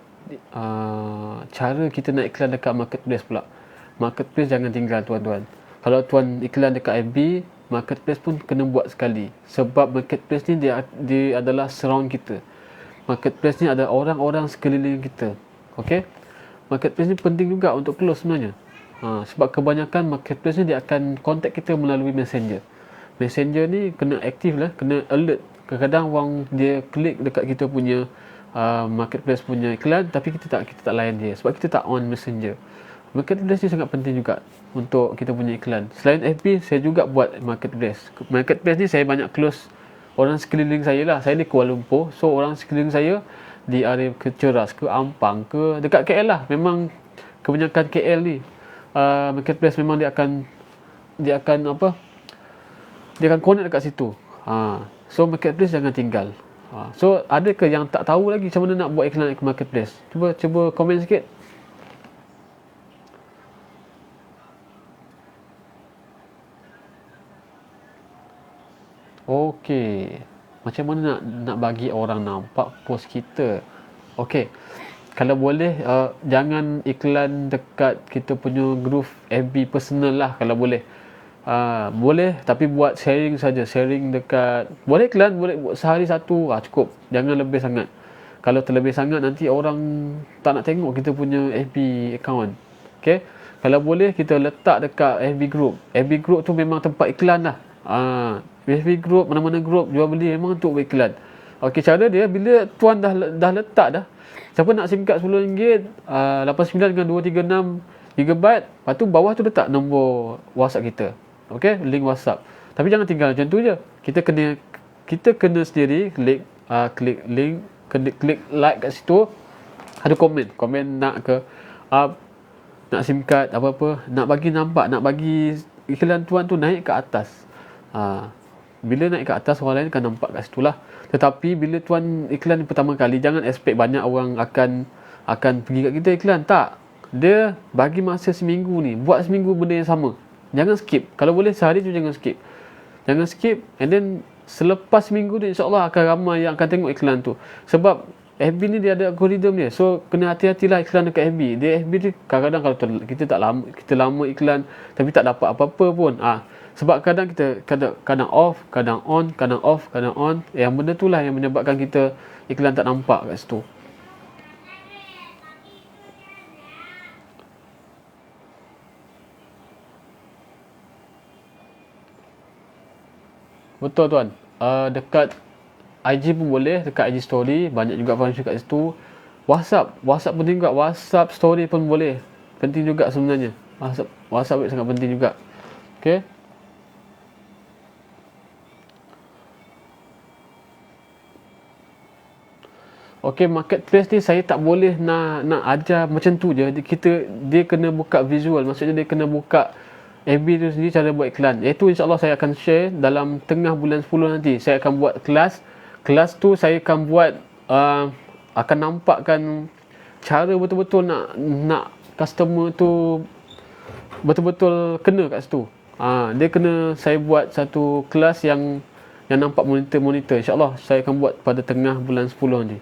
cara kita nak iklan dekat marketplace pula. Marketplace jangan tinggal tuan-tuan. Kalau tuan iklan dekat FB, marketplace pun kena buat sekali. Sebab marketplace ni dia adalah surround kita. Marketplace ni ada orang-orang sekeliling kita. Okey? Marketplace ni penting juga untuk close sebenarnya. Sebab kebanyakan marketplace ni dia akan contact kita melalui messenger. Messenger ni kena aktif lah, kena alert. Kadang-kadang orang dia klik dekat kita punya marketplace punya iklan, tapi kita tak layan dia sebab kita tak on messenger. Marketplace ni sangat penting juga untuk kita punya iklan. Selain FB, saya juga buat marketplace. Marketplace ni saya banyak close orang sekeliling saya lah. Saya di Kuala Lumpur, so orang sekeliling saya di area Ceras ke Ampang ke dekat KL lah. Memang kebanyakan KL ni marketplace memang dia akan connect dekat situ. So marketplace jangan tinggal. So ada ke yang tak tahu lagi macam mana nak buat iklan ke marketplace? Cuba komen sikit. Okey. Macam mana nak bagi orang nampak post kita? Okey, kalau boleh jangan iklan dekat kita punya group FB personal lah kalau boleh. Boleh, tapi buat sharing saja. Sharing dekat, boleh iklan, boleh buat sehari satu, cukup. Jangan lebih sangat. Kalau terlebih sangat nanti orang tak nak tengok kita punya FB account. Okay, kalau boleh kita letak dekat FB group. FB group tu memang tempat iklan lah. FB group, mana-mana group jual beli memang untuk iklan. Okey, cara dia bila tuan dah letak dah, siapa nak SIM card RM10, 89 dengan 236 GB, lepas tu bawah tu letak nombor WhatsApp kita. Okey, link WhatsApp. Tapi jangan tinggal macam tu je. Kita kena sendiri klik link, klik like kat situ. Ada komen nak ke nak SIM card apa-apa, nak bagi nampak, nak bagi iklan tuan tu naik ke atas. Bila naik ke atas, orang lain akan nampak kat situ lah. Tetapi bila tuan iklan pertama kali, jangan expect banyak orang akan pergi kat kita iklan. Tak. Dia bagi masa seminggu ni, buat seminggu benda yang sama. Jangan skip. Kalau boleh sehari tu jangan skip. Jangan skip, and then selepas seminggu tu insyaAllah akan ramai yang akan tengok iklan tu. Sebab FB ni dia ada algoritma dia. So kena hati-hatilah iklan dekat FB. Dia FB ni kadang-kadang kalau kita lama iklan tapi tak dapat apa-apa pun. Sebab kadang kita kadang off, kadang on, kadang off, kadang on. Yang benda tu lah yang menyebabkan kita iklan tak nampak kat situ. Betul tuan. Dekat IG pun boleh, dekat IG story banyak juga function kat situ. WhatsApp penting juga. WhatsApp story pun boleh. Penting juga sebenarnya. WhatsApp sangat penting juga. Okey. Okey, marketplace ni saya tak boleh nak ajar macam tu je. Dia kena buka visual. Maksudnya dia kena buka FB tu sendiri cara buat iklan. Itu insyaAllah saya akan share dalam tengah bulan 10 nanti. Saya akan buat kelas. Kelas tu saya akan buat akan nampakkan cara betul-betul nak customer tu betul-betul kena kat situ. Dia kena saya buat satu kelas yang nampak monitor. InsyaAllah saya akan buat pada tengah bulan 10 nanti.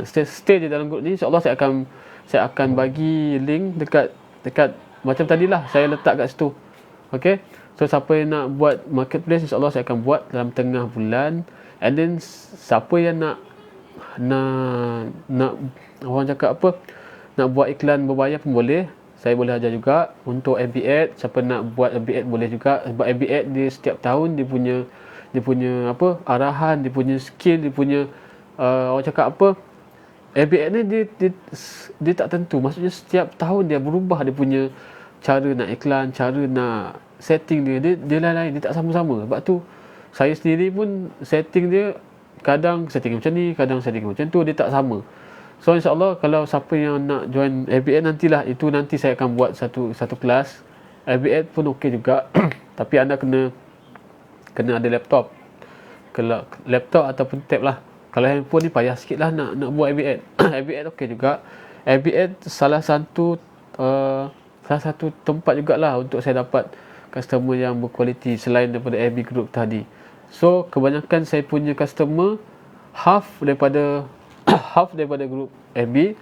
Stay je dalam grup ni. InsyaAllah saya akan bagi link dekat macam tadilah saya letak kat situ. Okay, so siapa yang nak buat marketplace, insyaAllah saya akan buat dalam tengah bulan. And then siapa yang nak orang cakap apa, nak buat iklan berbayar pun boleh. Saya boleh ajar juga untuk FB ad. Siapa nak buat FB ad boleh juga. Sebab FB ad dia setiap tahun dia punya apa, arahan, dia punya skill, dia punya orang cakap apa, FB ad ni dia tak tentu. Maksudnya setiap tahun dia berubah, dia punya cara nak iklan, cara nak setting dia lain-lain, dia tak sama-sama. Sebab tu saya sendiri pun setting dia, kadang setting macam ni, kadang setting macam tu, dia tak sama. So insyaAllah kalau siapa yang nak join FB ad nantilah, itu nanti saya akan buat satu kelas. FB ad pun okey juga. Tapi anda kena ada laptop. Kalau laptop ataupun tab lah. Kalau handphone ni payah sikit lah nak buat FB ad. FB ad okey juga. FB ad salah satu tempat jugalah untuk saya dapat customer yang berkualiti selain daripada FB group tadi. So kebanyakan saya punya customer half daripada group FB,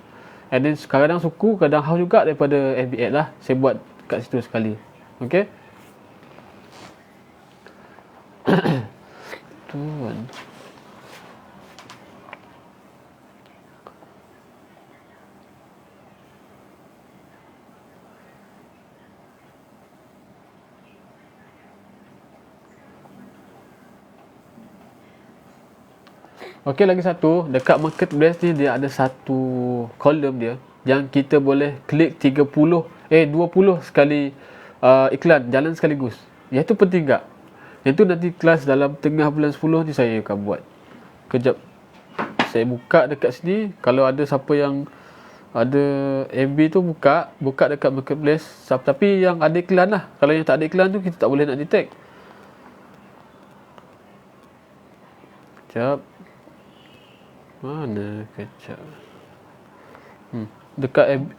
and then kadang suku, kadang half juga daripada FB ad lah. Saya buat kat situ sekali. Okay. Tuan. Okey, lagi satu, dekat marketplace ni dia ada satu kolom dia yang kita boleh klik 20 sekali iklan jalan sekaligus. Yang tu penting tak? Yang tu nanti kelas dalam tengah bulan 10 ni saya akan buat. Kejap saya buka dekat sini. Kalau ada siapa yang ada FB tu buka dekat marketplace. Tapi yang ada iklan lah. Kalau yang tak ada iklan tu kita tak boleh nak detect. Kejap. Mana kejap.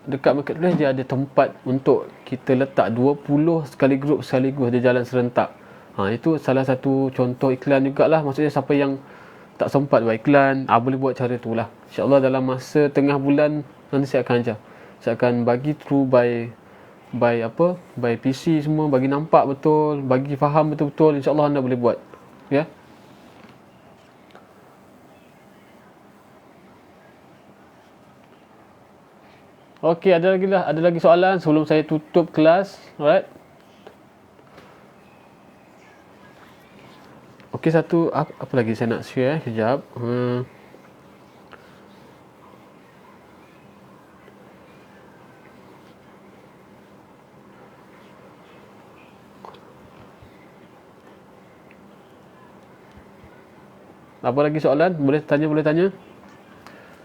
Dekat marketplace dia ada tempat untuk kita letak 20 sekali grup sekaligus dia jalan serentak. Itu salah satu contoh iklan jugalah. Maksudnya siapa yang tak sempat buat iklan, boleh buat cara tu lah. InsyaAllah dalam masa tengah bulan nanti saya akan ajar. Saya akan bagi through by PC semua, bagi nampak betul, bagi faham betul-betul. InsyaAllah anda boleh buat. Ya. Okey, ada lagi soalan sebelum saya tutup kelas. Alright. Okey, apa lagi saya nak share kejap. Apa lagi soalan? Boleh tanya.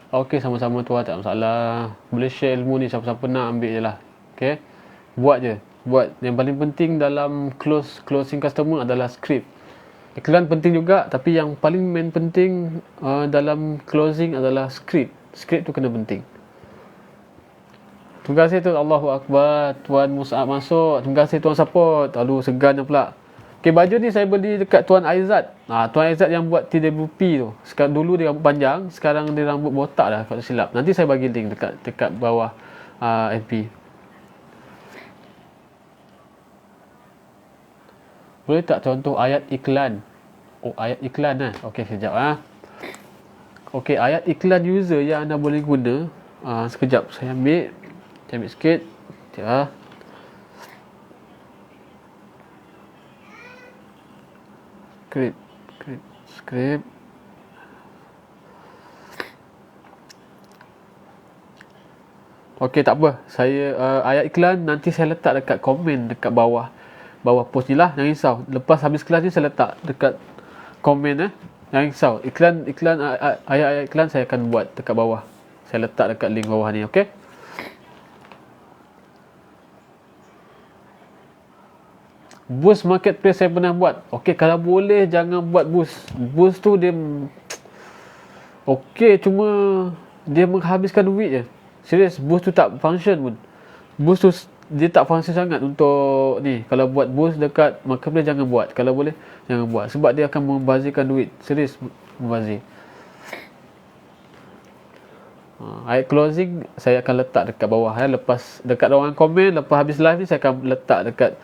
Okey, sama-sama tuan, tak masalah. Boleh share ilmu ni, siapa-siapa nak ambil je lah. Okey. Buat je. Yang paling penting dalam closing customer adalah script. Iklan penting juga, tapi yang paling main penting dalam closing adalah script. Script tu kena penting. Terima kasih Tuan. Allahu Akbar. Tuan Mus'ab masuk. Terima kasih Tuan support. Aduh, segannya pula. Okey, baju ni saya beli dekat Tuan Aizat. Tuan Aizat yang buat TWP tu. Sekarang dulu dia rambut panjang, sekarang dia rambut botak dah kalau silap. Nanti saya bagi link dekat bawah FB. Boleh tak contoh ayat iklan? Ayat iklan Okey, sekejap Okey, ayat iklan user yang anda boleh guna. Sekejap saya ambil sikit. Sekejap script. Okey, tak apa. Saya ayat iklan nanti saya letak dekat komen dekat bawah post ni lah. Jangan risau. Lepas habis kelas ni saya letak dekat komen Jangan risau. Iklan ayat iklan saya akan buat dekat bawah. Saya letak dekat link bawah ni, okey? Boost marketplace saya pernah buat. Okey, kalau boleh jangan buat boost. Boost tu dia okey, cuma dia menghabiskan duit je. Serius, boost tu tak function pun. Boost tu dia tak function sangat untuk ni. Kalau buat boost dekat marketplace jangan buat. Kalau boleh jangan buat sebab dia akan membazirkan duit. Serius, membazir. Ayat closing saya akan letak dekat bawah lepas dekat ruangan komen. Lepas habis live ni saya akan letak dekat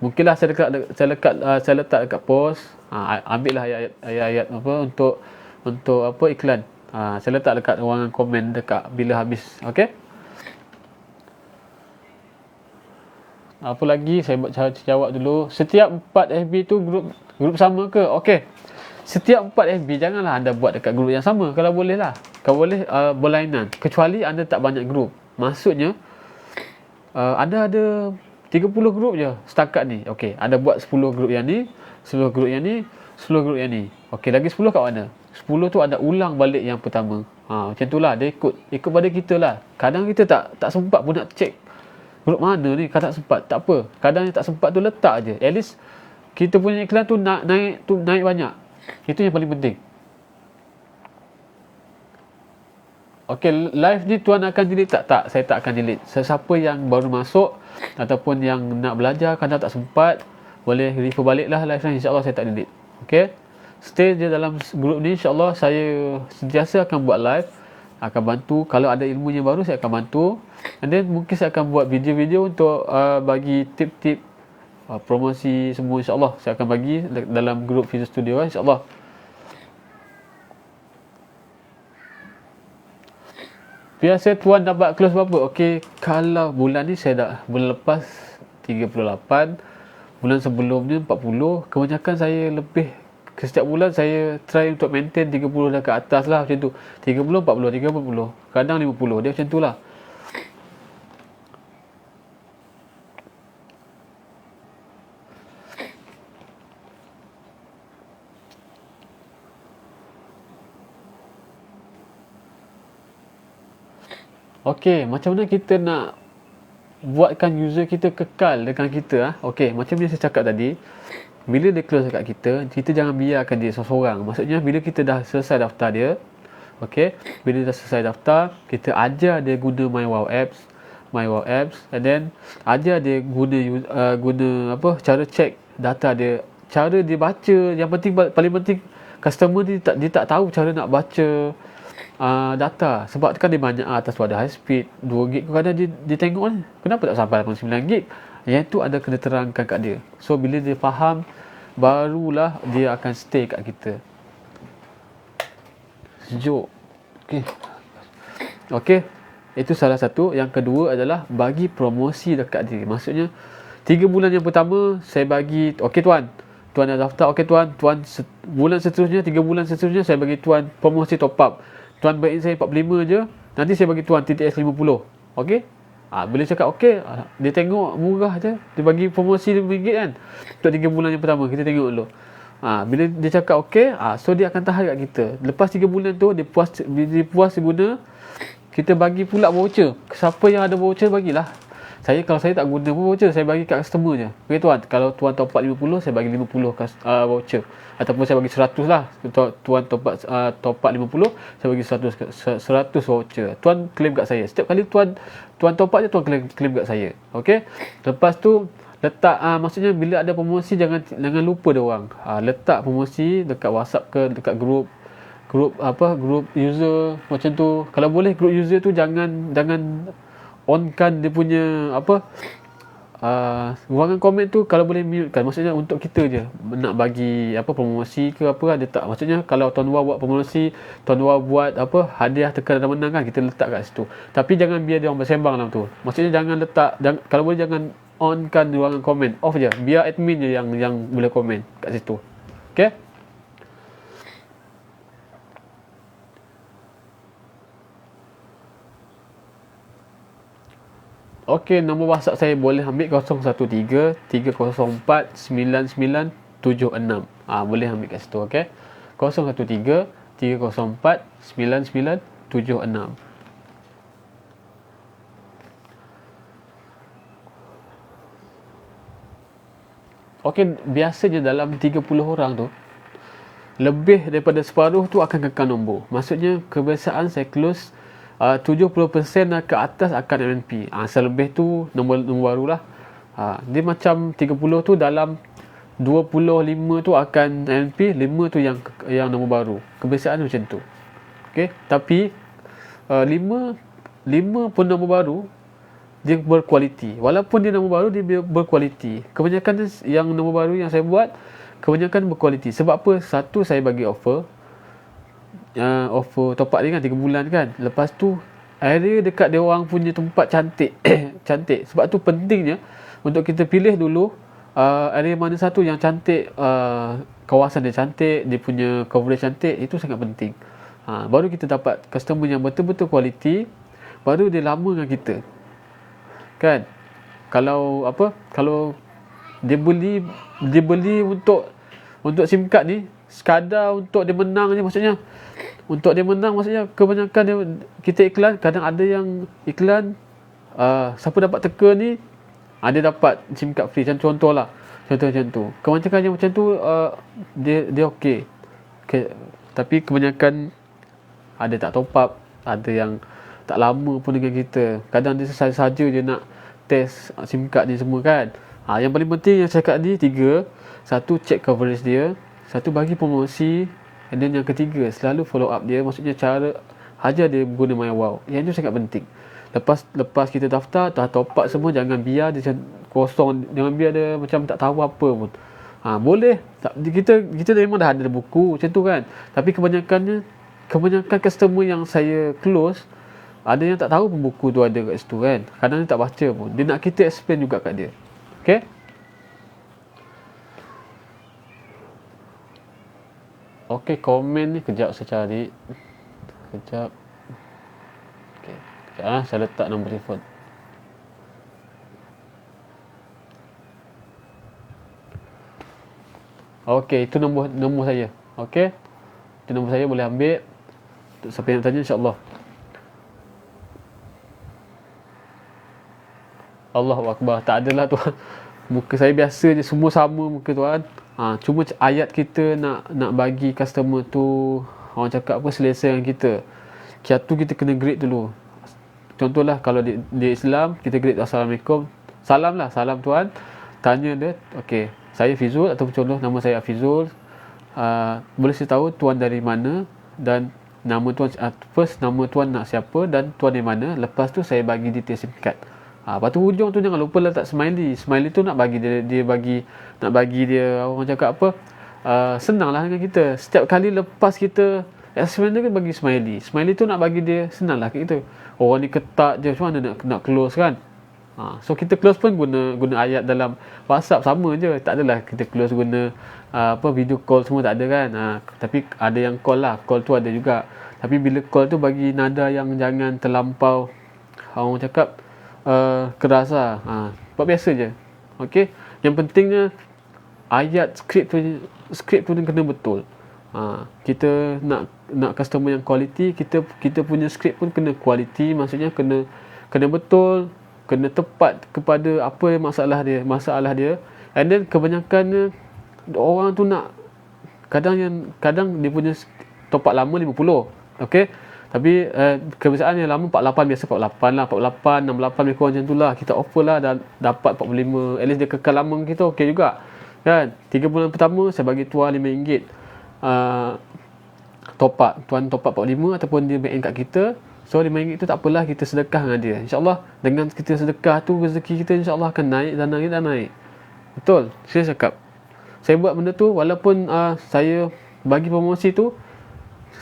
mungkinlah saya letak dekat post. Ambillah ayat-ayat apa untuk apa iklan. Saya letak dekat ruangan komen dekat bila habis. Okey. Apa lagi saya jawab dulu. Setiap 4 FB tu grup sama ke? Okey. Setiap 4 FB janganlah anda buat dekat grup yang sama. Kalau boleh lah. Kalau boleh berlainan. Kecuali anda tak banyak grup. Maksudnya anda ada 30 grup je setakat ni. Okey, ada buat 10 grup yang ni, 10 grup yang ni, 10 grup yang ni. Okey, lagi 10 kat mana? 10 tu ada ulang balik yang pertama. Macam tu lah, dia ikut pada kita lah. Kadang kita tak sempat pun nak check grup mana ni, kadang tak sempat. Tak apa, kadang yang tak sempat tu letak je. At least kita punya iklan tu naik banyak. Itu yang paling penting. Okey, live ni tuan akan delete tak? Saya tak akan delete. Sesiapa yang baru masuk ataupun yang nak belajar kadang tak sempat, boleh refer balik lah live ni. InsyaAllah saya tak delete. Okey, stay je dalam grup ni. InsyaAllah saya sentiasa akan buat live, akan bantu. Kalau ada ilmu yang baru saya akan bantu. And then mungkin saya akan buat video-video untuk bagi tip-tip promosi semua. InsyaAllah saya akan bagi dalam grup Visual Studio. InsyaAllah. Biasa tuan dapat close berapa? Okey, kalau bulan ni saya dah, bulan lepas 38, bulan sebelumnya 40. Kebanyakan saya lebih, setiap bulan saya try untuk maintain 30 dah ke atas lah, macam tu. 30, 40, 30, 40. Kadang 50. Dia macam tu lah. Okey, macam mana kita nak buatkan user kita kekal dengan kita? Okey, macam yang saya cakap tadi, bila dia close dekat kita jangan biarkan dia seorang-seorang. Maksudnya bila kita dah selesai daftar dia, okey, bila dah selesai daftar, kita ajar dia guna MyWow Apps, and then ajar dia guna cara check data dia, cara dia baca. Yang penting, paling penting customer dia tak tahu cara nak baca data. Sebab kan dia banyak atas tu ada high speed 2 gig, kadang dia tengok ni kenapa tak sampai 89 gig. Yang tu ada kena terangkan kat dia. So bila dia faham, barulah dia akan stay kat kita. Sejuk. Okey. Itu salah satu. Yang kedua adalah bagi promosi dekat dia. Maksudnya 3 bulan yang pertama saya bagi, okey tuan dah daftar, okey tuan bulan seterusnya, 3 bulan seterusnya saya bagi tuan promosi top up. Tuan baik saya 45 je, nanti saya bagi tuan TTS 50. Okey? Bila cakap okey, dia tengok murah je, dia bagi promosi RM5 kan untuk 3 bulan yang pertama. Kita tengok dulu. Bila dia cakap okey, so dia akan tahan kat kita. Lepas 3 bulan tu dia puas dia guna, kita bagi pula voucher. Siapa yang ada voucher bagilah. Kalau saya tak guna voucher, saya bagi kat customer je. Okey tuan, kalau tuan top up 50, saya bagi 50 voucher. Ataupun saya bagi 100 lah. Tuan top up 50, saya bagi 100 voucher. Tuan claim kat saya. Setiap kali tuan top up je, tuan claim kat saya. Okey. Lepas tu letak maksudnya bila ada promosi jangan lupa dia orang. Letak promosi dekat WhatsApp ke dekat grup user macam tu. Kalau boleh grup user tu jangan onkan dia punya ruangan komen tu, kalau boleh mute kan. Maksudnya untuk kita je nak bagi promosi ke apa ada tak. Maksudnya kalau Tuan Wah buat promosi, Tuan Wah buat hadiah tekan dan menang kan, kita letak kat situ. Tapi jangan biar dia orang bersembang dalam tu. Maksudnya jangan letak, kalau boleh jangan onkan ruangan komen, off je. Biar admin je yang boleh komen kat situ. Okay. Okey, nombor WhatsApp saya boleh ambil 013 304 9976. Boleh ambil kat situ, okey. 013 304 9976. Okey, biasanya dalam 30 orang tu, lebih daripada separuh tu akan kekal nombor. Maksudnya kebiasaan saya close 70% ke atas akan MNP. Selebih tu nombor baru lah. Dia macam 30 tu dalam 25 tu akan MNP, 5 tu yang nombor baru. Kebiasaan macam tu. Okey, tapi 5 pun nombor baru, dia berkualiti. Walaupun dia nombor baru, dia berkualiti. Kebanyakan yang nombor baru yang saya buat, kebanyakan berkualiti. Sebab apa? Satu, saya bagi offer top up dia kan 3 bulan kan. Lepas tu area dekat dia orang punya tempat cantik. Cantik. Sebab tu pentingnya untuk kita pilih dulu area mana satu yang cantik, kawasan dia cantik, dia punya coverage cantik. Itu sangat penting. Baru kita dapat customer yang betul-betul kualiti, baru dia lama dengan kita kan. Kalau dia beli untuk SIM card ni sekadar untuk dia menang je. Maksudnya untuk dia menang, maksudnya kebanyakan kita iklan, kadang ada yang iklan siapa dapat teka ni dia dapat SIM card free. Macam contoh macam tu. Kebanyakan yang macam tu dia okey. Tapi kebanyakan ada tak top up, ada yang tak lama pun dengan kita. Kadang dia saja je nak test SIM card ni semua kan. Yang paling penting yang saya cakap ni 3. Satu, check coverage dia. Satu, bagi promosi. And then yang ketiga, selalu follow up dia. Maksudnya cara ajar dia guna MyWOW. Yang itu sangat penting. Lepas kita daftar, dah top up semua, jangan biar dia kosong. Jangan biar dia macam tak tahu apa pun. Boleh. Kita memang dah ada buku macam tu kan. Tapi kebanyakan customer yang saya close, ada yang tak tahu pun buku tu ada kat situ kan. Kadang dia tak baca pun. Dia nak kita explain juga kat dia. Okay. Okey, komen ni kejap saya cari. Kejap. Okey. Kejap saya letak nombor telefon. Okey, itu nombor saya. Okey. Itu nombor saya, boleh ambil. Untuk siapa yang tanya, insya-Allah. Allahu Akbar. Tak adalah tuan. Muka saya biasa je, semua sama muka tuan. Cuma ayat kita nak bagi customer tu, orang cakap apa, selesa dengan kita. Kiatu kita kena grade dulu. Contohlah kalau dia Islam, kita grade Assalamualaikum. Salam tuan. Tanya dia, okey, saya Fizul, atau contoh nama saya Fizul. boleh saya tahu tuan dari mana, dan nama tuan, first nama tuan nak siapa dan tuan dari mana. Lepas tu saya bagi detail SIM card. Lepas tu hujung tu jangan lupa letak smiley. Smiley tu nak bagi dia bagi, nak bagi dia, orang cakap apa, senang lah dengan kita. Setiap kali lepas kita experiment tu bagi smiley. Smiley tu nak bagi dia senang lah kat kita. Orang ni ketat je, macam mana nak close kan. So kita close pun guna ayat dalam WhatsApp sama je. Tak adalah kita close guna video call semua, tak ada kan. Tapi ada yang call lah, call tu ada juga. Tapi bila call tu bagi nada yang jangan terlampau, orang cakap keras lah. Buat biasa je. Okay. Yang pentingnya ayat skrip tu kena betul. Kita nak customer yang quality, kita punya skrip pun kena quality, maksudnya kena betul, kena tepat kepada apa masalah dia. And then kebanyakannya orang tu nak, kadang dia punya top up lama 50, okey, tapi kebiasaannya lama 48, biasa 48 lah, 48, 68 lebih kurang macam tu lah. Kita offer lah, dan dapat 45, at least dia kekal lama kita, okey juga kan. 3 bulan pertama saya bagi tuan RM5 top up, tuan top up 45 ataupun dia back in kat kita. So RM5 tu tak apalah, kita sedekah dengan dia. InsyaAllah dengan kita sedekah tu, rezeki kita insyaAllah akan naik dan naik. Betul, saya cakap, saya buat benda tu walaupun saya bagi promosi tu,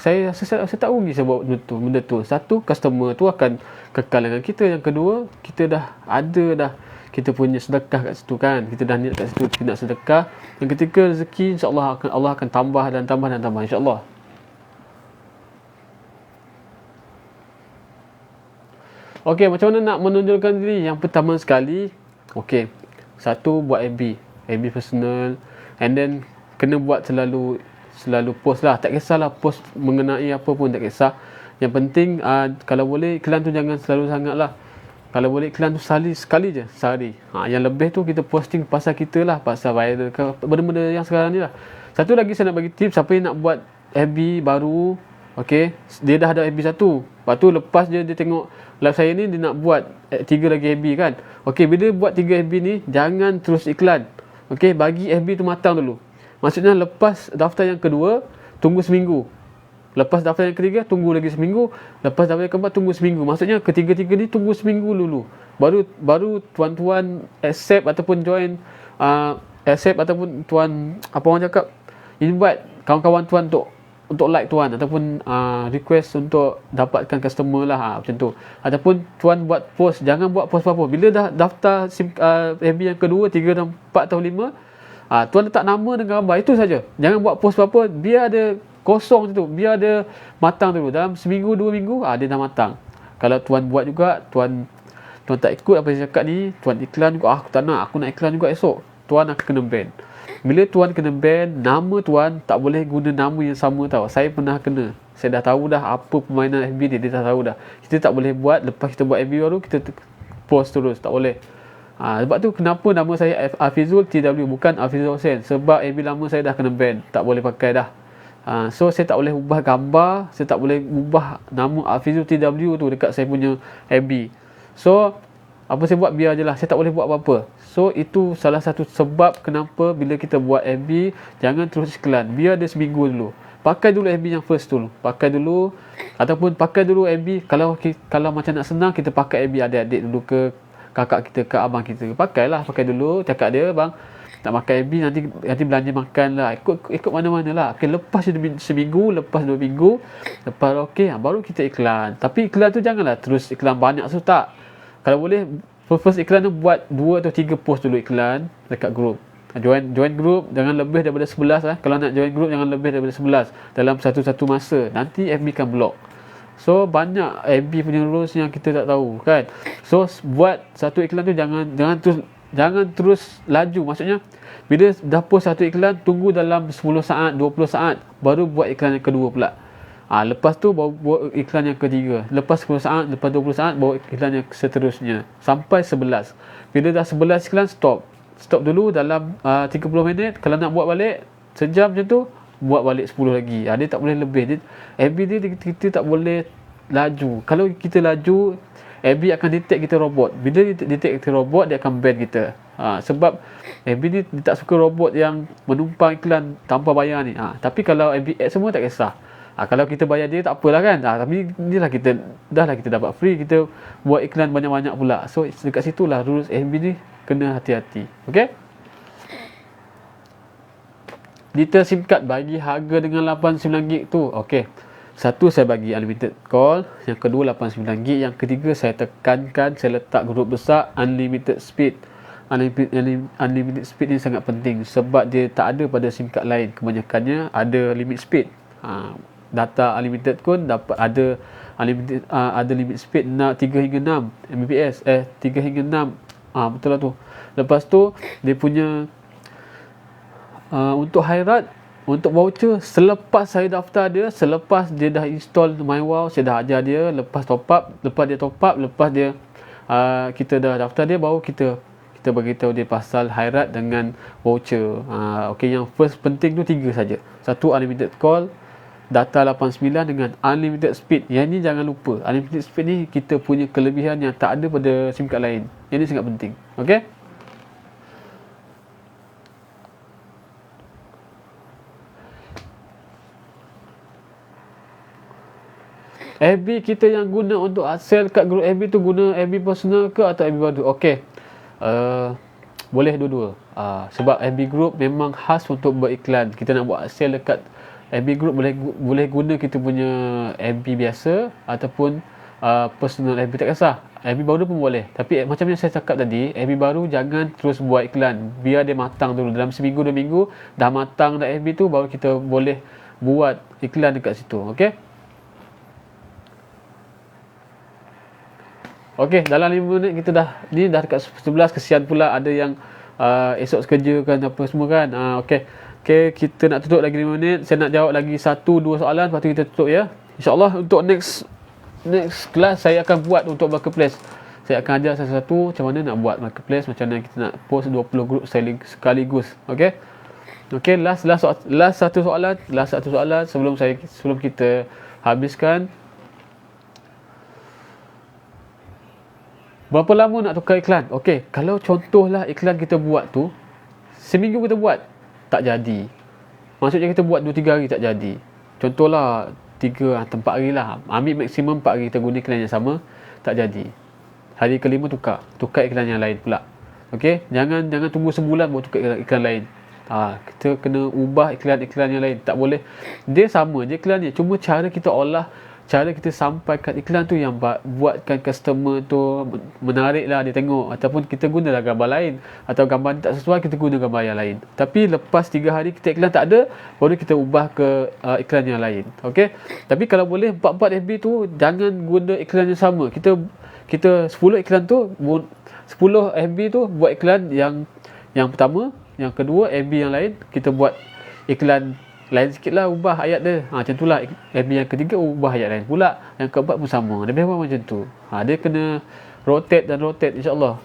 saya tak rugi saya buat benda tu. Satu, customer tu akan kekal dengan kita. Yang kedua, kita dah ada kita punya sedekah kat situ kan. Kita dah niat kat situ kita nak sedekah. Dan ketika rezeki insyaAllah Allah akan tambah dan tambah insyaAllah. Okey, macam mana nak menonjolkan diri? Yang pertama sekali, okey, satu, buat FB personal, and then kena buat selalu post lah. Tak kisahlah post mengenai apa pun, tak kisah. Yang penting kalau boleh iklan tu jangan selalu sangat lah. Kalau boleh iklan tu sekali je sehari. Yang lebih tu kita posting pasal kita lah, pasal viral ke, benda-benda yang sekarang ni lah. Satu lagi saya nak bagi tips, siapa yang nak buat FB baru, okey, dia dah ada FB satu, lepas tu lepas dia tengok live saya ni, dia nak buat 3 lagi FB kan. Okey, bila buat 3 FB ni jangan terus iklan. Okey, bagi FB tu matang dulu. Maksudnya lepas daftar yang kedua, tunggu seminggu. Lepas daftar yang ketiga, tunggu lagi seminggu. Lepas daftar yang keempat, tunggu seminggu. Maksudnya ketiga-tiga ni tunggu seminggu dulu. Baru tuan-tuan accept ataupun join, accept ataupun tuan, apa orang cakap, invite kawan-kawan tuan untuk like tuan, ataupun request untuk dapatkan customer lah, macam tu. Ataupun tuan buat post, jangan buat post apa-apa. Bila dah daftar FB yang kedua, 3 dan 4 atau 5, tuan letak nama dan gambar, itu saja. Jangan buat post apa-apa, biar ada kosong tu, biar ada matang dulu. Dalam seminggu 2 minggu dia dah matang. Kalau tuan buat juga, tuan tak ikut apa saya cakap ni, tuan iklan juga, aku tak nak, aku nak iklan juga esok, tuan akan kena ban. Bila tuan kena ban, nama tuan tak boleh guna nama yang sama tau. Saya pernah kena, saya dah tahu dah apa permainan FB dia dah tahu dah. Kita tak boleh buat, lepas kita buat FB baru kita post terus, tak boleh. Sebab tu kenapa nama saya Hafizul TW bukan Hafizul Hussein, sebab FB lama saya dah kena ban, tak boleh pakai dah. So saya tak boleh ubah gambar, saya tak boleh ubah nama Hafizul TW tu dekat saya punya FB. So apa saya buat, biar je lah, saya tak boleh buat apa-apa. So itu salah satu sebab kenapa bila kita buat FB jangan terus iklan, biar dia seminggu dulu. Pakai dulu FB yang first dulu, pakai dulu, ataupun pakai dulu FB kalau macam nak senang, kita pakai FB adik-adik dulu, ke kakak kita, ke abang kita, pakai dulu, cakap dia, bang nak pakai FB, nanti belanja makan lah, ikut mana-mana lah. Okay, lepas seminggu, lepas 2 minggu, lepas baru kita iklan. Tapi iklan tu janganlah terus iklan banyak, so tak. Kalau boleh first iklan tu buat 2 atau 3 post dulu iklan dekat group. Join group jangan lebih daripada 11 Kalau nak join group jangan lebih daripada 11 dalam satu masa. Nanti FB kan block. So banyak FB punya rules yang kita tak tahu kan. So buat satu iklan tu jangan terus laju. Maksudnya bila dah post satu iklan, tunggu dalam 10 saat, 20 saat baru buat iklan yang kedua pula. Lepas tu baru buat iklan yang ketiga. Lepas 10 saat, lepas 20 saat baru iklan yang seterusnya sampai 11. Bila dah 11 iklan, stop dulu dalam 30 minit. Kalau nak buat balik sejam macam tu, buat balik 10 lagi. Dia tak boleh lebih. FB dia kita tak boleh laju. Kalau kita laju, FB akan detect kita robot. Bila detect kita robot, dia akan ban kita. Sebab FB ni dia tak suka robot yang menumpang iklan tanpa bayar ni. Tapi kalau FB ad semua tak kisah. Kalau kita bayar dia tak apalah kan. Tapi ni lah kita dapat free, kita buat iklan banyak-banyak pula. So dekat situlah rules FB ni kena hati-hati. Okey? Detail SIM card bagi harga dengan 89GB tu. Okey. Satu, saya bagi unlimited call. Yang kedua 89GB. Yang ketiga, saya tekankan, saya letak grup besar unlimited speed. Unlimited speed ni sangat penting sebab dia tak ada pada SIM card lain. Kebanyakannya ada limit speed. Data unlimited pun dapat ada unlimited, ada limit speed 3 hingga 6 Mbps. 3 hingga 6. Betul lah tu. Lepas tu dia punya untuk hairat, untuk voucher, selepas saya daftar dia, selepas dia dah install MyWow, saya dah ajar dia, lepas top up, lepas dia kita dah daftar dia, baru kita beritahu dia pasal hairat dengan voucher. Okey, yang first penting tu 3 saja. Satu, unlimited call, data 89 dengan unlimited speed. Yang ni jangan lupa. Unlimited speed ni kita punya kelebihan yang tak ada pada SIM card lain. Yang ni sangat penting. Okey? FB kita yang guna untuk sell kat grup FB tu, guna FB personal ke atau FB baru? Okey. Boleh dua-dua. Sebab FB group memang khas untuk beriklan. Kita nak buat sell dekat FB group, boleh guna kita punya FB biasa ataupun personal FB, tak kisah. FB baru pun boleh. Tapi macam yang saya cakap tadi, FB baru jangan terus buat iklan. Biar dia matang dulu. Dalam seminggu 2 minggu dah matang dah FB tu, baru kita boleh buat iklan dekat situ. Okey? Okey, dalam 5 minit kita dah dekat 11. Kesian pula ada yang esok kerja kan, apa semua kan. Okey, kita nak tutup lagi 5 minit. Saya nak jawab lagi 1-2 soalan, lepas tu kita tutup ya. InsyaAllah untuk next kelas saya akan buat untuk marketplace. Saya akan ajar satu-satu macam mana nak buat marketplace, macam mana kita nak post 20 group selling sekaligus. Okey. Okey, last satu soalan sebelum kita habiskan. Berapa lama nak tukar iklan? Okey, kalau contohlah iklan kita buat tu seminggu kita buat tak jadi. Maksudnya kita buat 2-3 hari tak jadi. Contohlah 3 atau 4 hari lah. Ambil maksimum 4 hari kita guna iklan yang sama, tak jadi. Hari kelima tukar iklan yang lain pula. Okey, jangan tunggu sebulan baru tukar iklan lain. Kita kena ubah iklan yang lain. Tak boleh. Dia sama je iklan dia, cuma cara kita olah, cara kita sampaikan iklan tu yang buatkan customer tu menarik lah dia tengok. Ataupun kita gunalah gambar lain, atau gambar tak sesuai kita guna gambar yang lain. Tapi lepas 3 hari kita iklan tak ada, baru kita ubah ke iklan yang lain. Okey. Tapi kalau boleh 4 FB tu jangan guna iklan yang sama. Kita 10 iklan tu, 10 FB tu buat iklan yang pertama, yang kedua FB yang lain kita buat iklan lain sikit lah, ubah ayat dia. Macam tu lah. FB yang ketiga ubah ayat lain pula. Yang keempat pun sama. Lebih kurang macam tu. Dia kena rotate insyaAllah.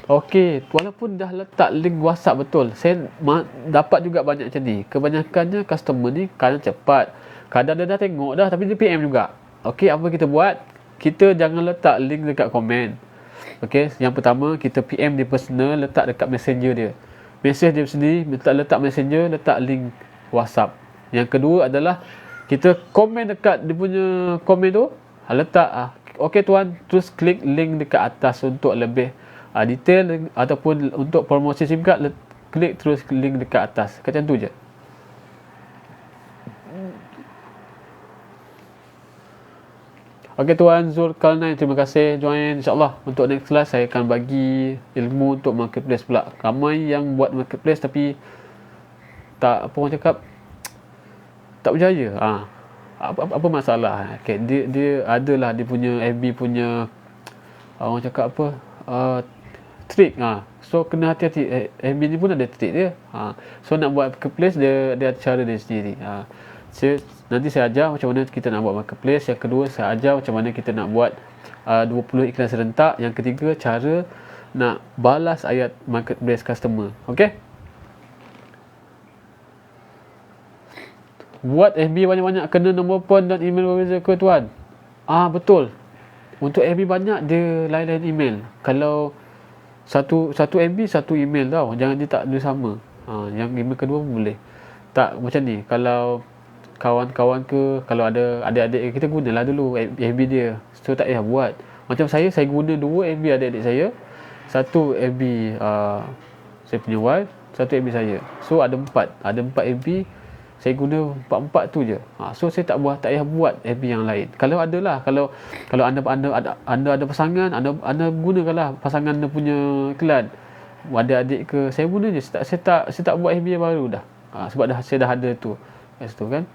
Okey, walaupun dah letak link WhatsApp betul, saya dapat juga banyak macam ni. Kebanyakannya customer ni kadang cepat, kadang dia dah tengok dah tapi dia PM juga. Okey, apa kita buat? Kita jangan letak link dekat komen. Okey, yang pertama kita PM dia personal, letak dekat messenger dia. Message dia sendiri, letak messenger, letak link WhatsApp. Yang kedua adalah kita komen dekat dia punya komen tu, letak okey tuan, terus klik link dekat atas untuk lebih detail ataupun untuk promosi SIM card, klik terus link dekat atas. Macam tu je. Okey Tuan Zulkarnain, terima kasih join. InsyaAllah untuk next class saya akan bagi ilmu untuk marketplace pula. Ramai yang buat marketplace tapi tak, apa orang cakap, tak berjaya. Apa masalah? Okay, dia adalah dia punya FB punya orang cakap apa, trick. So kena hati-hati. FB ni pun ada trick dia. So nak buat marketplace dia ada cara dia sendiri. Nanti saya ajar macam mana kita nak buat marketplace. Yang kedua saya ajar macam mana kita nak buat 20 iklan serentak. Yang ketiga cara nak balas ayat marketplace customer. Okey. Buat FB banyak-banyak kena nombor phone dan email berbeza ke tuan? Betul. Untuk FB banyak dia lain-lain email. Kalau satu MB satu email tau. Jangan dia tak ada sama. Yang email kedua pun boleh. Tak macam ni. Kalau kawan-kawan ke, kalau ada adik-adik kita, gunalah dulu FB dia. So tak payah buat. Macam saya guna 2 FB adik-adik saya. Satu FB saya punya wife, satu FB saya. So ada 4 FB. Saya guna 4 tu je. So saya tak payah buat FB yang lain. Kalau adalah, kalau anda ada pasangan, anda gunakanlah pasangan anda punya iklan. Adik-adik ke, saya guna je. Saya tak buat FB yang baru dah. Sebab saya dah ada tu. Kat situ kan.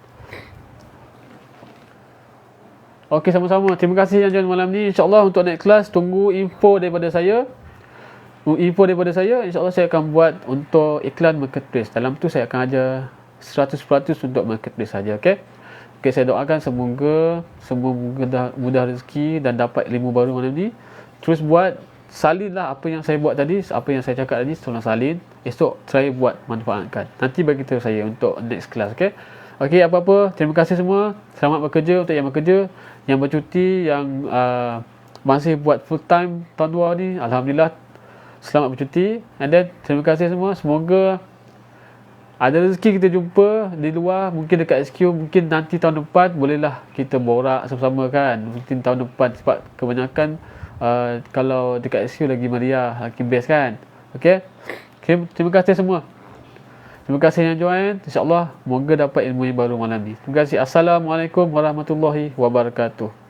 Okey, sama-sama. Terima kasih yang join malam ni. InsyaAllah untuk next class tunggu info daripada saya. InsyaAllah saya akan buat untuk iklan marketplace. Dalam tu saya akan ajar 100% untuk marketplace saja. Okey, saya doakan semoga semua mudah rezeki dan dapat ilmu baru malam ni. Terus buat, salinlah apa yang saya buat tadi, apa yang saya cakap tadi, tolong salin. Esok try buat, manfaatkan. Nanti bagi tahu saya untuk next class. Okey, apa-apa, terima kasih semua. Selamat bekerja untuk yang bekerja, yang bercuti, yang masih buat full time tahun 2 ni, alhamdulillah, selamat bercuti. And then terima kasih semua. Semoga ada rezeki kita jumpa di luar, mungkin dekat SQ, mungkin nanti tahun depan bolehlah kita borak sama-sama kan, mungkin tahun depan, sebab kebanyakan kalau dekat SQ lagi meriah, lagi best kan. Okay, terima kasih semua. Terima kasih yang join. InsyaAllah moga dapat ilmu yang baru malam ni. Terima kasih. Assalamualaikum warahmatullahi wabarakatuh.